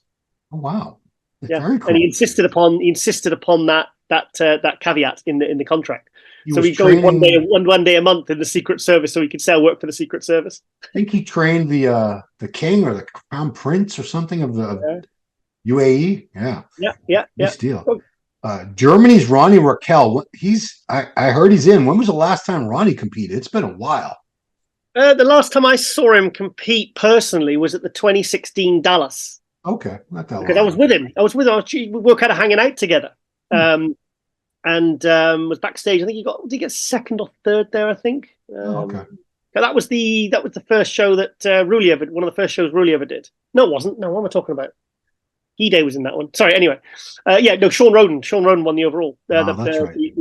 Speaker 1: Oh wow! That's
Speaker 2: very cool. And he insisted upon that caveat in the contract. So he's going 1 day a month in the Secret Service, so he could sell work for the Secret Service.
Speaker 1: I think he trained the king or the crown prince or something of the UAE. Yeah. Nice deal. Germany's Ronnie Raquel. I heard he's in. When was the last time Ronnie competed? It's been a while.
Speaker 2: The last time I saw him compete personally was at the 2016 Dallas.
Speaker 1: Okay, not that long.
Speaker 2: Because I was with him. We were kind of hanging out together. And was backstage. I think did he get second or third there? I think.
Speaker 1: Okay.
Speaker 2: But that was the first show that Rulli one of the first shows Rulli ever did. No, it wasn't. No, what am I talking about? He-Day was in that one. Sorry. Anyway, Sean Roden. Sean Roden won the overall. The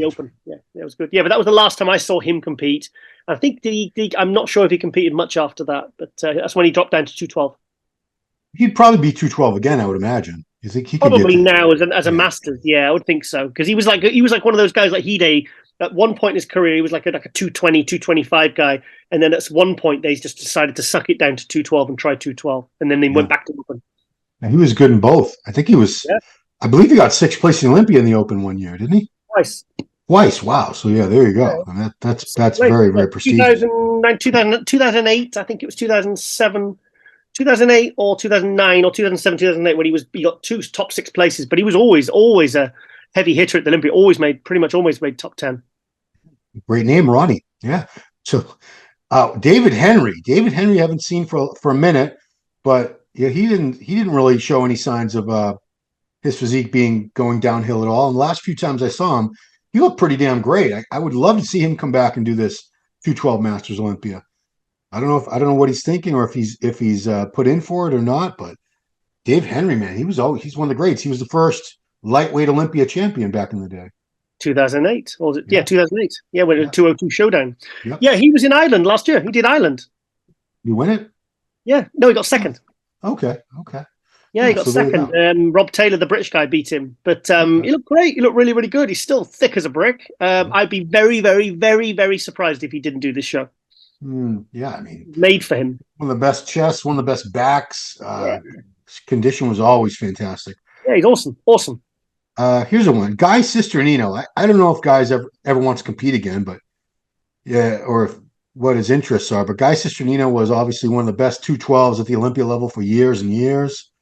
Speaker 2: Open. Yeah, it was good. Yeah, but that was the last time I saw him compete. I think I'm not sure if he competed much after that, but that's when he dropped down to 212.
Speaker 1: He'd probably be 212 again, I would imagine. You think he could
Speaker 2: probably now as a Masters? Yeah, I would think so, because he was like one of those guys like He-Day. At one point in his career, he was like a 220, 225 guy, and then at one point they just decided to suck it down to 212 and try 212, and then they went back to Open.
Speaker 1: And he was good in both. I think he was. Yeah. I believe he got sixth place in Olympia in the Open one year, didn't he?
Speaker 2: Twice. Wow. So yeah, there you go. Yeah. And that's very, very prestigious. 2008, I think it was 2007. 2008 or 2009 or 2007, 2008, when he got two top 6 places, but he was always a heavy hitter at the Olympia. Pretty much always made top 10.
Speaker 1: Great name, Ronnie. Yeah. So, David Henry. I haven't seen for a minute, but yeah, he didn't really show any signs of his physique going downhill at all. And the last few times I saw him, he looked pretty damn great. I would love to see him come back and do this 212 Masters Olympia. I don't know what he's thinking, or if he's put in for it or not. But Dave Henry, man, he's one of the greats. He was the first lightweight Olympia champion back in the day.
Speaker 2: 2008, or was it? Yeah, 2008. Yeah, with a 202 showdown.
Speaker 1: Yep.
Speaker 2: Yeah, he was in Ireland last year. He did Ireland.
Speaker 1: You win it?
Speaker 2: Yeah, no, he got second.
Speaker 1: Okay.
Speaker 2: Yeah, he got second. Rob Taylor, the British guy, beat him. But he looked great. He looked really, really good. He's still thick as a brick. I'd be very, very, very, very surprised if he didn't do this show.
Speaker 1: Yeah, I mean,
Speaker 2: made for him.
Speaker 1: One of the best chests, one of the best backs. Condition was always fantastic.
Speaker 2: Yeah, he's awesome.
Speaker 1: Here's a one. Guy Cisternino. I don't know if guys ever wants to compete again, but yeah, or what his interests are. But Guy Cisternino was obviously one of the best 212s at the Olympia level for years and years.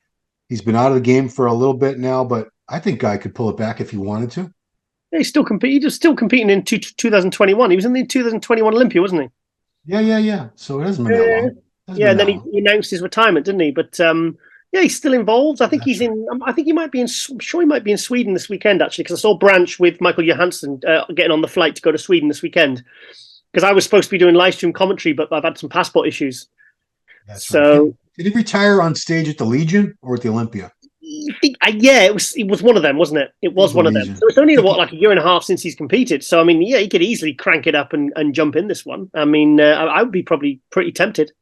Speaker 1: He's been out of the game for a little bit now, but I think Guy could pull it back if he wanted to.
Speaker 2: Yeah, he's still competing in 2021. He was in the 2021 Olympia, wasn't he?
Speaker 1: Yeah. So it hasn't been that long.
Speaker 2: And then he announced his retirement, didn't he? But he's still involved. I think he's in. I think he might be in. I'm sure he might be in Sweden this weekend, actually, because I saw Branch with Michael Johansson getting on the flight to go to Sweden this weekend. Because I was supposed to be doing live stream commentary, but I've had some passport issues.
Speaker 1: That's so. Right. Did he retire on stage at the Legion or at the Olympia?
Speaker 2: Yeah, it was one of them, wasn't it? It was
Speaker 1: He's
Speaker 2: one of them.
Speaker 1: Norwegian.
Speaker 2: So it's only
Speaker 1: I think
Speaker 2: what, like a year and a half since he's competed. So I mean, yeah, he could easily crank it up and jump in this one. I mean, I would be probably pretty tempted.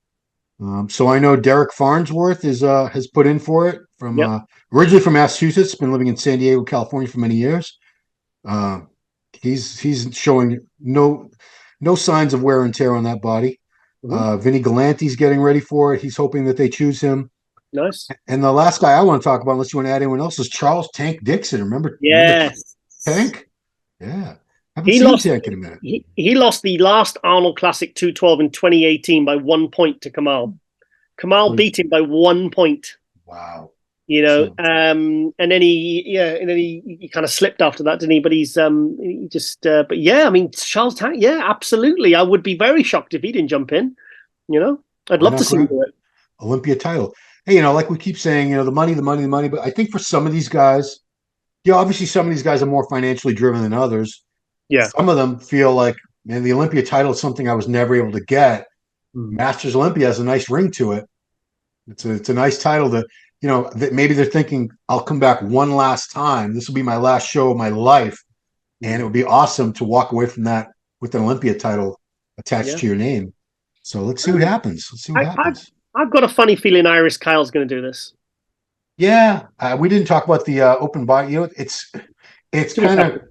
Speaker 1: so I know Derek Farnsworth is has put in for it from
Speaker 2: Yep.
Speaker 1: originally from Massachusetts, been living in San Diego, California for many years. Uh, he's showing no signs of wear and tear on that body.
Speaker 2: Hmm.
Speaker 1: Vinny Galanti's getting ready for it. He's hoping that they choose him.
Speaker 2: Nice.
Speaker 1: And the last guy I want to talk about, unless you want to add anyone else, is Charles Tank Dixon. Remember
Speaker 2: Yes.
Speaker 1: Tank? Yeah, haven't
Speaker 2: He
Speaker 1: seen
Speaker 2: lost.
Speaker 1: Tank in a minute.
Speaker 2: He lost the last Arnold Classic 212 in 2018 by 1 point to Kamal. Kamal beat him by 1 point.
Speaker 1: Wow. So
Speaker 2: And then he kind of slipped after that, didn't he? But he just but yeah, I mean, Charles Tank, yeah, absolutely. I would be very shocked if he didn't jump in. I'd
Speaker 1: why
Speaker 2: love to
Speaker 1: not
Speaker 2: see him
Speaker 1: grab
Speaker 2: do it.
Speaker 1: Olympia title? Hey, like we keep saying, the money, the money, the money. But I think for some of these guys, obviously some of these guys are more financially driven than others.
Speaker 2: Yeah.
Speaker 1: Some of them feel like, man, the Olympia title is something I was never able to get.
Speaker 2: Mm.
Speaker 1: Masters Olympia has a nice ring to it. It's a nice title that that maybe they're thinking I'll come back one last time. This will be my last show of my life, and it would be awesome to walk away from that with an Olympia title attached
Speaker 2: Yeah.
Speaker 1: to your name. So let's see what happens. Let's see what
Speaker 2: I, I,
Speaker 1: happens.
Speaker 2: I've got a funny feeling Iris Kyle's going to do this.
Speaker 1: Yeah, we didn't talk about the open body. It's
Speaker 2: Too much
Speaker 1: kind of
Speaker 2: happening.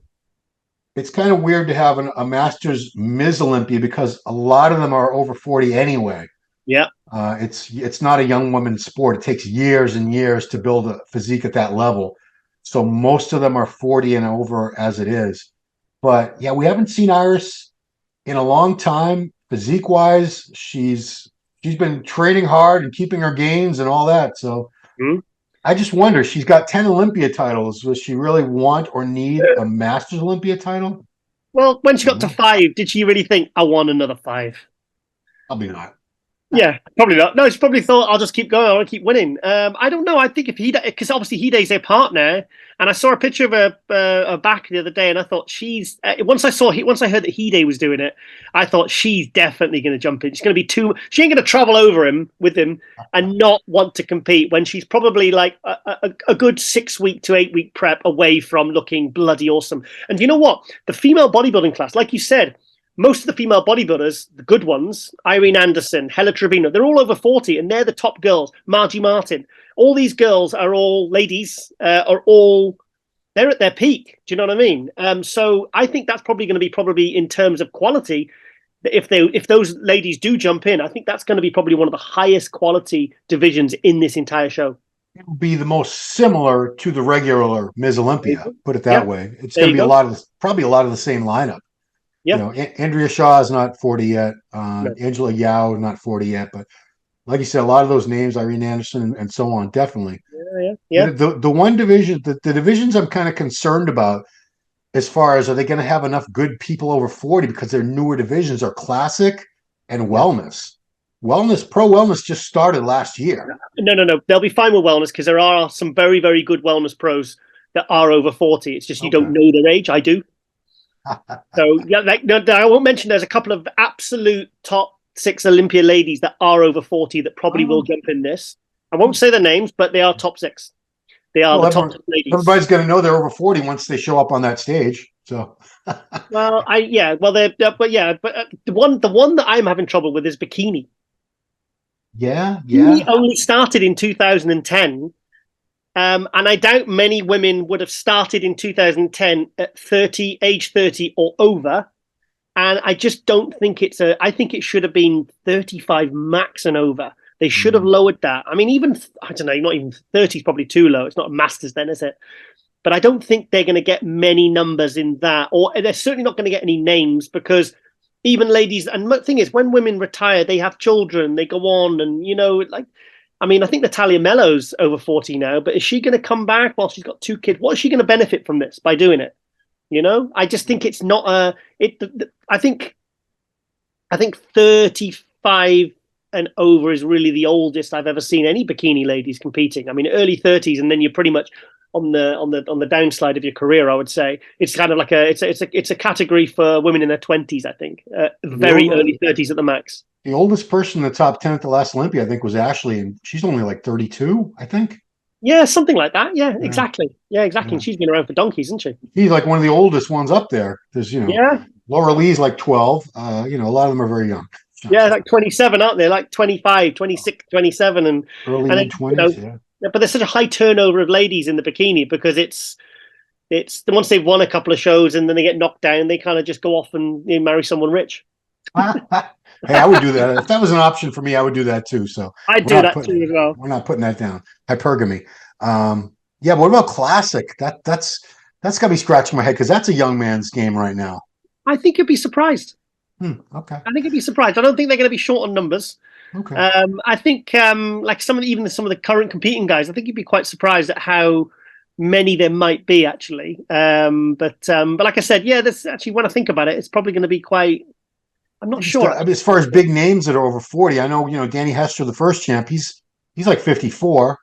Speaker 1: it's kind of weird to have a Masters Ms. Olympia because a lot of them are over 40 anyway.
Speaker 2: Yeah.
Speaker 1: It's not a young woman's sport. It takes years and years to build a physique at that level. So most of them are 40 and over as it is. But yeah, we haven't seen Iris in a long time. Physique wise, she's been training hard and keeping her gains and all that. So
Speaker 2: Mm.
Speaker 1: I just wonder, she's got 10 Olympia titles. Does she really want or need a Masters Olympia title?
Speaker 2: Well, when she got to
Speaker 1: No,
Speaker 2: 5, did she really think, I want another 5?
Speaker 1: probably not.
Speaker 2: Yeah, probably not. No, she probably thought, I'll just keep going. I want to keep winning. I don't know. I think if because obviously Hide's their partner, and I saw a picture of her back the other day, and I thought once I heard that Hide was doing it, I thought she's definitely going to jump in. She's going to be she ain't going to travel over him with him and not want to compete when she's probably like a good 6 week to 8 week prep away from looking bloody awesome. And you know what? The female bodybuilding class, like you said, most of the female bodybuilders, the good ones, Irene Anderson, Hella Trevino, they're all over 40 and they're the top girls. Margie Martin. All these girls are all ladies, they're at their peak. Do you know what I mean? So I think that's probably going to be in terms of quality. If those ladies do jump in, I think that's going to be probably one of the highest quality divisions in this entire show.
Speaker 1: It will be the most similar to the regular Ms. Olympia, put it that
Speaker 2: Yeah,
Speaker 1: way. It's
Speaker 2: there
Speaker 1: going to
Speaker 2: you
Speaker 1: be
Speaker 2: go.
Speaker 1: probably a lot of the same lineup.
Speaker 2: Yeah.
Speaker 1: Andrea Shaw is not 40 yet.
Speaker 2: No.
Speaker 1: Angela Yao is not 40 yet. But like you said, a lot of those names, Irene Anderson and so on, definitely.
Speaker 2: Yeah.
Speaker 1: The one division, the divisions I'm kind of concerned about as far as are they going to have enough good people over 40 because their newer divisions are classic and wellness. Pro wellness just started last year.
Speaker 2: No. They'll be fine with wellness because there are some very, very good wellness pros that are over 40. It's just you don't know their age. I do. So yeah, I won't mention there's a couple of absolute top 6 Olympia ladies that are over 40 that probably will jump in this. I won't say their names, but they are top 6. They are the top 6 ladies.
Speaker 1: Everybody's going to know they're over 40 once they show up on that stage. So,
Speaker 2: but the one that I'm having trouble with is bikini.
Speaker 1: Yeah.
Speaker 2: He only started in 2010. And I doubt many women would have started in 2010 at age 30 or over. And I just don't think I think it should have been 35 max and over. They should have lowered that. I mean, I don't know, not even 30 is probably too low. It's not a Masters then, is it? But I don't think they're going to get many numbers in that, or they're certainly not going to get any names because even ladies, and the thing is, when women retire, they have children, they go on and, I mean, I think Natalia Mello's over 40 now, but is she going to come back while she's got 2 kids? What is she going to benefit from this by doing it? I just think it's not I think 35 and over is really the oldest I've ever seen any bikini ladies competing. I mean, early 30s, and then you're pretty much on the downslide of your career. I would say it's kind of like it's a category for women in their 20s. I think very early 30s at the max.
Speaker 1: The oldest person in the top 10 at the last Olympia, I think, was Ashley, and she's only like 32, I think.
Speaker 2: Yeah, something like that. Yeah, exactly. Yeah, exactly. And
Speaker 1: Yeah.
Speaker 2: she's been around for donkeys, isn't she?
Speaker 1: He's like one of the oldest ones up there. There's,
Speaker 2: Yeah.
Speaker 1: Laura Lee's like 12. A lot of them are very young.
Speaker 2: Yeah, like 27, aren't they? Like 25, 26, 27.
Speaker 1: Early
Speaker 2: And then,
Speaker 1: mid 20s, yeah.
Speaker 2: but there's such a high turnover of ladies in the bikini because it's the once they've won a couple of shows and then they get knocked down, they kind of just go off and marry someone rich.
Speaker 1: Hey, I would do that. If that was an option for me, I would do that too. So
Speaker 2: I'd
Speaker 1: we're
Speaker 2: do
Speaker 1: not
Speaker 2: that
Speaker 1: putting
Speaker 2: too as well.
Speaker 1: we're not putting that down. Hypergamy. Yeah, but what about classic? That's got me scratching my head because that's a young man's game right now.
Speaker 2: I think you'd be surprised.
Speaker 1: Okay.
Speaker 2: I think you'd be surprised. I don't think they're going to be short on numbers.
Speaker 1: Okay.
Speaker 2: I think like some of the current competing guys, I think you'd be quite surprised at how many there might be actually. But like I said, yeah, that's actually when I think about it, it's probably going to be quite. I'm not sure.
Speaker 1: I mean, as far as big names that are over 40, I know, Danny Hester, the first champ, he's like 54.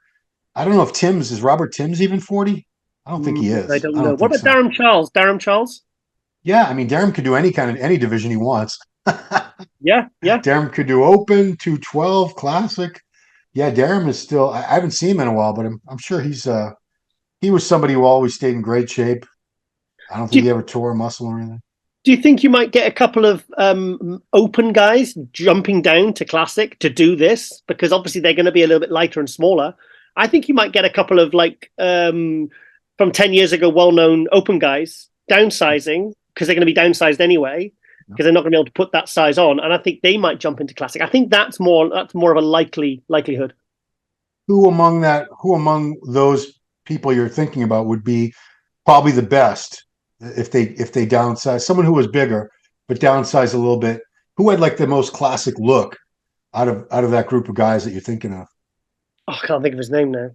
Speaker 1: I don't know if is Robert Timms even 40? I don't think he
Speaker 2: I
Speaker 1: is.
Speaker 2: don't
Speaker 1: I
Speaker 2: know.
Speaker 1: don't
Speaker 2: What
Speaker 1: think
Speaker 2: about
Speaker 1: so.
Speaker 2: Darren Charles? Darren Charles?
Speaker 1: Yeah, I mean, Darren could do any division he wants.
Speaker 2: Yeah, yeah.
Speaker 1: Darren could do open, 212, classic. Yeah, Darren is still. I haven't seen him in a while, but I'm sure he was somebody who always stayed in great shape. I don't
Speaker 2: Do
Speaker 1: think
Speaker 2: you,
Speaker 1: he ever tore a muscle or anything.
Speaker 2: do you think you might get a couple of open guys jumping down to classic to do this? Because obviously they're going to be a little bit lighter and smaller. I think you might get a couple of like from 10 years ago, well-known open guys downsizing because they're going to be downsized anyway because they're not going to be able to put that size on. And I think they might jump into classic. I think that's more of a likelihood.
Speaker 1: Who among those people you're thinking about would be probably the best if they downsize? Someone who was bigger but downsized a little bit. Who had like the most classic look out of that group of guys that you're thinking of?
Speaker 2: Oh, I can't think of his name now.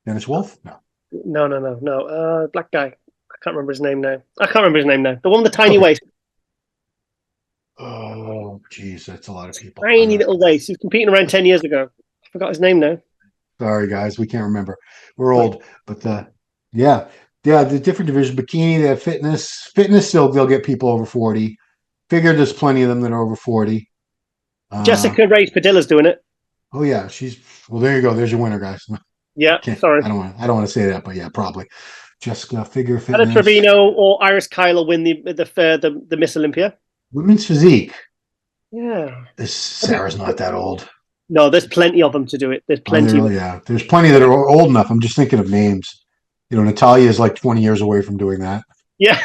Speaker 1: Dennis Wolf? No.
Speaker 2: No. Black guy. I can't remember his name now. The one with the tiny
Speaker 1: Okay.
Speaker 2: waist.
Speaker 1: Oh, geez, that's a lot of people.
Speaker 2: Tiny little waist. He was competing around 10 years ago. I forgot his name now.
Speaker 1: Sorry, guys, we can't remember. We're old, but yeah, the different divisions, bikini, they have fitness. Fitness, they'll get people over 40. Figure there's plenty of them that are over 40.
Speaker 2: Jessica Reyes Padilla's doing it.
Speaker 1: Oh yeah, well. There you go. There's your winner, guys.
Speaker 2: Yeah, sorry.
Speaker 1: I don't want to say that, but yeah, probably. Jessica, figure
Speaker 2: Anna
Speaker 1: fitness.
Speaker 2: Trevino or Iris Kyle will win the Miss Olympia.
Speaker 1: Women's physique.
Speaker 2: Yeah.
Speaker 1: Sarah's not that old.
Speaker 2: No, there's plenty of them to do it. There's plenty.
Speaker 1: Yeah, there's plenty that are old enough. I'm just thinking of names. Natalia is like 20 years away from doing that.
Speaker 2: Yeah.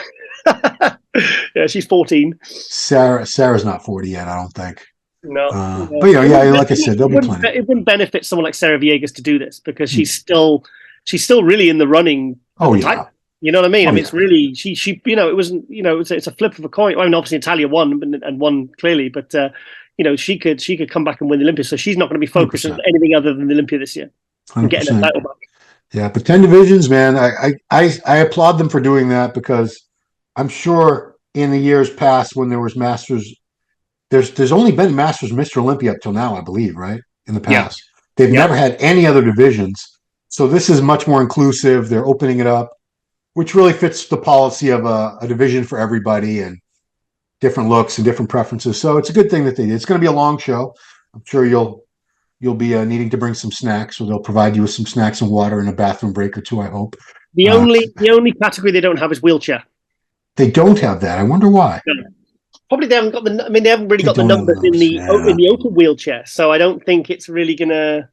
Speaker 2: Yeah, she's 14.
Speaker 1: Sarah's not 40 yet, I don't think.
Speaker 2: No.
Speaker 1: But yeah, like I said, there'll be plenty.
Speaker 2: It wouldn't benefit someone like Sarah Villegas to do this because she's still really in the running.
Speaker 1: Oh yeah.
Speaker 2: You know what I mean?
Speaker 1: Oh,
Speaker 2: it's really she it wasn't it's a flip of a coin. I mean, obviously Natalia won and won clearly, but she could come back and win the Olympia. So she's not going to be focused 100%. On anything other than the Olympia this year and getting a title back.
Speaker 1: Yeah, but 10 divisions, man, I applaud them for doing that because I'm sure in the years past when there was Masters, there's only been Masters Mr. Olympia up till now, I believe, right? In the past. Yeah. They've never had any other divisions. So this is much more inclusive. They're opening it up, which really fits the policy of a division for everybody and different looks and different preferences. So it's a good thing that they did. It's going to be a long show. I'm sure you'll be needing to bring some snacks, or they'll provide you with some snacks and water and a bathroom break or two, I hope.
Speaker 2: The only category they don't have is wheelchair.
Speaker 1: They don't have that. I wonder why.
Speaker 2: No. Probably they haven't got they haven't really got the numbers in the open wheelchair. So I don't think it's really gonna.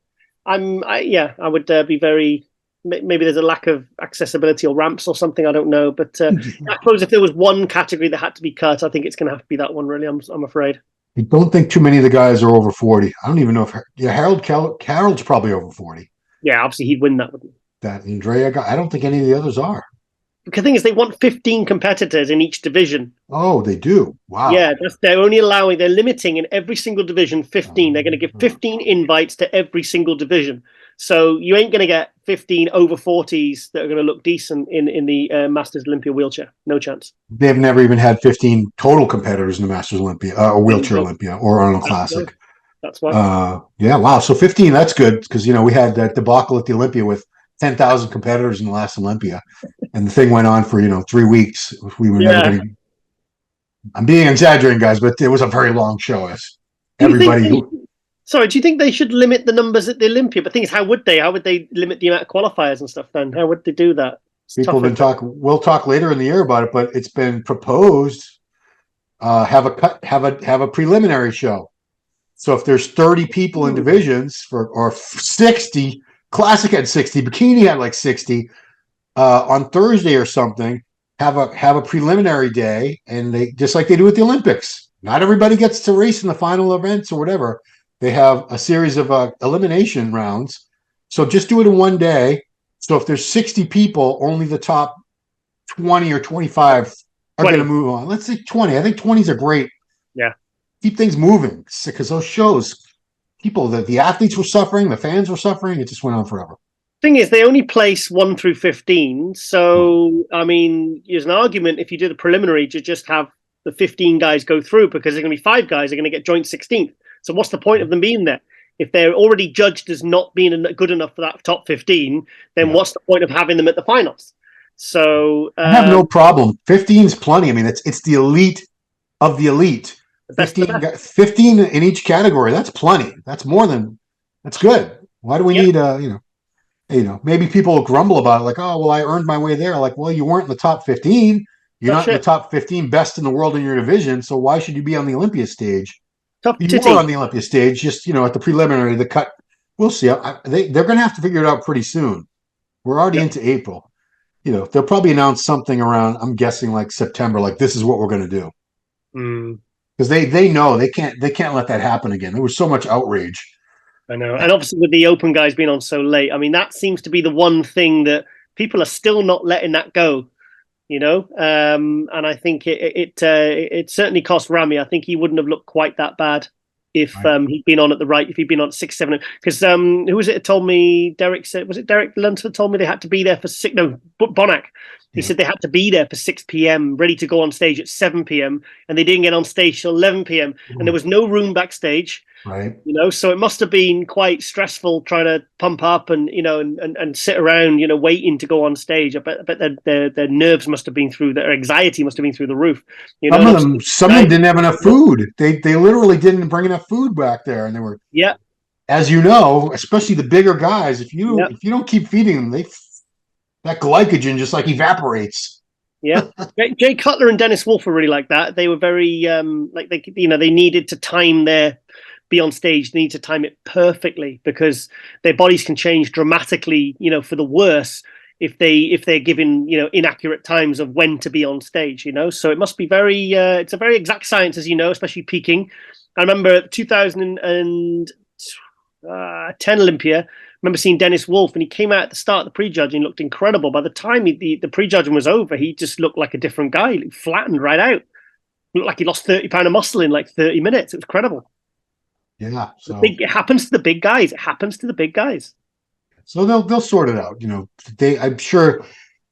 Speaker 2: I would be very. Maybe there's a lack of accessibility or ramps or something. I don't know, but I suppose if there was one category that had to be cut, I think it's going to have to be that one. Really, I'm afraid.
Speaker 1: I don't think too many of the guys are over 40. I don't even know if Harold's probably over 40.
Speaker 2: Yeah, obviously he'd win that, wouldn't he?
Speaker 1: That Andrea, I don't think any of the others are.
Speaker 2: The thing is, they want 15 competitors in each division.
Speaker 1: Oh, they do. Wow.
Speaker 2: Yeah, they're limiting in every single division 15. They're going to give 15 invites to every single division. So you ain't going to get 15 over 40s that are going to look decent in the Masters Olympia wheelchair. No chance.
Speaker 1: They've never even had 15 total competitors in the Masters Olympia, or wheelchair Olympia, or Arnold Classic.
Speaker 2: That's why.
Speaker 1: Yeah, wow. So 15, that's good because we had that debacle at the Olympia with 10,000 competitors in the last Olympia, and the thing went on for 3 weeks. We were never going to. I'm being exaggerating, guys, but it was a very long show.
Speaker 2: Sorry, do you think they should limit the numbers at the Olympia? But the thing is, how would they? How would they limit the amount of qualifiers and stuff then? How would they do that? It's
Speaker 1: People
Speaker 2: tough.
Speaker 1: have been talking. We'll talk later in the year about it, but it's been proposed. Have a preliminary show. So if there's 30 people in divisions or 60, Classic had 60, Bikini had like 60 on Thursday or something. Have a preliminary day, and they just like they do at the Olympics. Not everybody gets to race in the final events or whatever. They have a series of elimination rounds. So just do it in one day. So if there's 60 people, only the top 20 or 25 are going to move on. Let's say 20. I think 20s are great.
Speaker 2: Yeah.
Speaker 1: Keep things moving because those shows, the athletes were suffering, the fans were suffering. It just went on forever.
Speaker 2: Thing is, they only place 1 through 15. So, I mean, there's an argument if you do the preliminary to just have the 15 guys go through because there's going to be 5 guys are going to get joint 16th. So what's the point of them being there? If they're already judged as not being good enough for that top 15, then what's the point of having them at the finals? So
Speaker 1: I have no problem. 15 is plenty. I mean, it's the elite of the elite. 15 in each category. That's plenty. That's good. Why do we need maybe people will grumble about it, like, oh, well, I earned my way there. Like, well, you weren't in the top 15. You're not in the top 15 best in the world in your division. So why should you be on the Olympia stage? You were on the Olympia stage, just at the preliminary, the cut. We'll see. They're going to have to figure it out pretty soon. We're already into April. They'll probably announce something around, I'm guessing, like September. Like, this is what we're going to do. Because they know they can't let that happen again. There was so much outrage.
Speaker 2: I know, and obviously with the Open guys being on so late, I mean that seems to be the one thing that people are still not letting that go. And I think it certainly cost Ramy. I think he wouldn't have looked quite that bad if he'd been on if he'd been on at 6, 7. Because who was it that told me? Derek said, was it Derek Luntford told me they had to be there for 6? No, Bonac. He said they had to be there for 6 p.m. ready to go on stage at 7 p.m. and they didn't get on stage till 11 p.m. and there was no room backstage.
Speaker 1: Right.
Speaker 2: So it must have been quite stressful trying to pump up and and sit around waiting to go on stage. I bet their nerves must have been through, their anxiety must have been through the roof.
Speaker 1: Some of them didn't have enough food. They literally didn't bring enough food back there, and they were as you know, especially the bigger guys. If you don't keep feeding them, that glycogen just like evaporates.
Speaker 2: Yeah, Jay Cutler and Dennis Wolf were really like that. They were very they needed to time their be on stage. They need to time it perfectly because their bodies can change dramatically, for the worse if they're given inaccurate times of when to be on stage. So it must be very it's a very exact science, as especially peaking. I remember 2010 Olympia. I remember seeing Dennis Wolf, and he came out at the start of the prejudging, looked incredible. By the time the prejudging was over, he just looked like a different guy. He flattened right out. Looked like he lost 30 pounds of muscle in like 30 minutes. It was incredible.
Speaker 1: Yeah, so
Speaker 2: it happens to the big guys. It happens to the big guys.
Speaker 1: So they'll sort it out. I'm sure.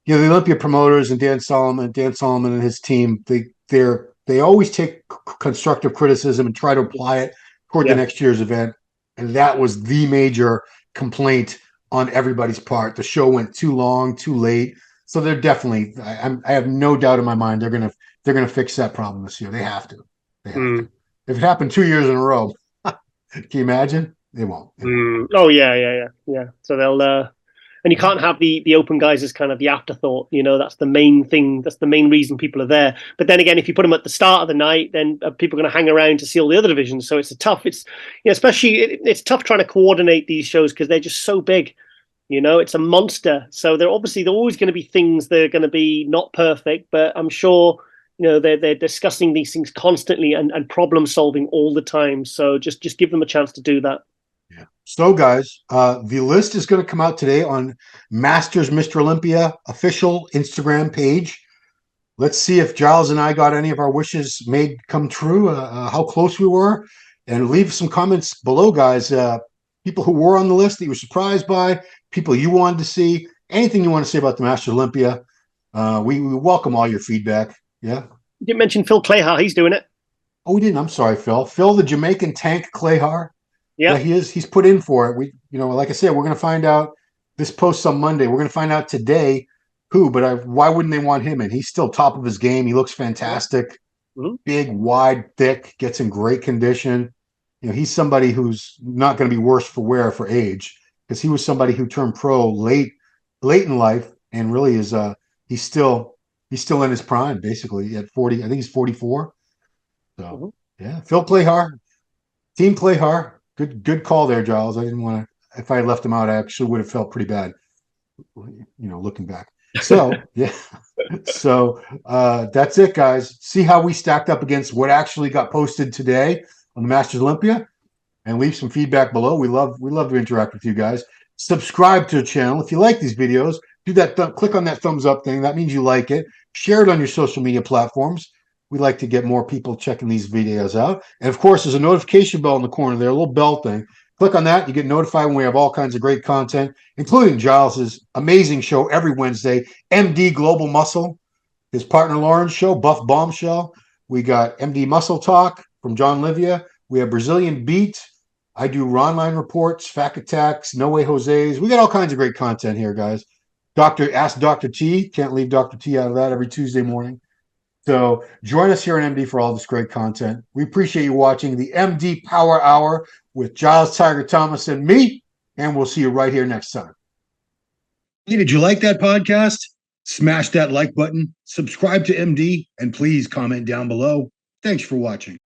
Speaker 1: The Olympia promoters and Dan Solomon and his team. They always take constructive criticism and try to apply it toward the next year's event. And that was the major complaint on everybody's part. The show went too long, too late. So they're definitely. I have no doubt in my mind they're gonna fix that problem this year. They have to. To. If it happened 2 years in a row. Can you imagine? They won't.
Speaker 2: Oh yeah. So they'll and you can't have the Open guys as kind of the afterthought. That's the main thing. That's the main reason people are there. But then again, if you put them at the start of the night, then people are going to hang around to see all the other divisions. So it's especially it's tough trying to coordinate these shows because they're just so big. It's a monster. So they're always going to be things that are going to be not perfect. But I'm sure. They're discussing these things constantly and problem solving all the time. So just give them a chance to do that.
Speaker 1: Yeah. So guys, the list is going to come out today on Masters Mr. Olympia official Instagram page. Let's see if Giles and I got any of our wishes made come true, how close we were, and leave some comments below, guys. People who were on the list that you were surprised by, people you wanted to see, anything you want to say about the Masters Olympia. We welcome all your feedback. Yeah.
Speaker 2: You didn't mention Phil Clayhar. He's doing it.
Speaker 1: Oh, we didn't. I'm sorry, Phil. Phil, the Jamaican tank Clayhar.
Speaker 2: Yeah,
Speaker 1: he is. He's put in for it. We, like I said, we're going to find out. This posts on Monday. We're going to find out today who. But why wouldn't they want him in? He's still top of his game. He looks fantastic. Big, wide, thick. Gets in great condition. he's somebody who's not going to be worse for wear for age, because he was somebody who turned pro late in life, and really is he's still in his prime basically at 40. I think he's 44. So
Speaker 2: Mhm.
Speaker 1: yeah, Phil play hard, team play hard. Good call there, Giles. I didn't want to. If I had left him out, I actually would have felt pretty bad, looking back. So yeah, so that's it, guys. See how we stacked up against what actually got posted today on the Masters Olympia, and leave some feedback below. We love to interact with you guys. Subscribe to the channel if you like these videos. Do that. Click on that thumbs up thing. That means you like it. Share it on your social media platforms. We like to get more people checking these videos out. And of course, there's a notification bell in the corner there, a little bell thing. Click on that. You get notified when we have all kinds of great content, including Giles's amazing show every Wednesday, MD Global Muscle, his partner Lauren's show, Buff Bombshell. We got MD Muscle Talk from John Livia. We have Brazilian Beat. I do Ronline reports, Fact Attacks, No Way Jose's. We got all kinds of great content here, guys. Ask Dr. T. Can't leave Dr. T out of that every Tuesday morning. So join us here on MD for all this great content. We appreciate you watching the MD Power Hour with Giles Tiger Thomas and me, and we'll see you right here next time. Hey, did you like that podcast? Smash that like button, subscribe to MD, and please comment down below. Thanks for watching.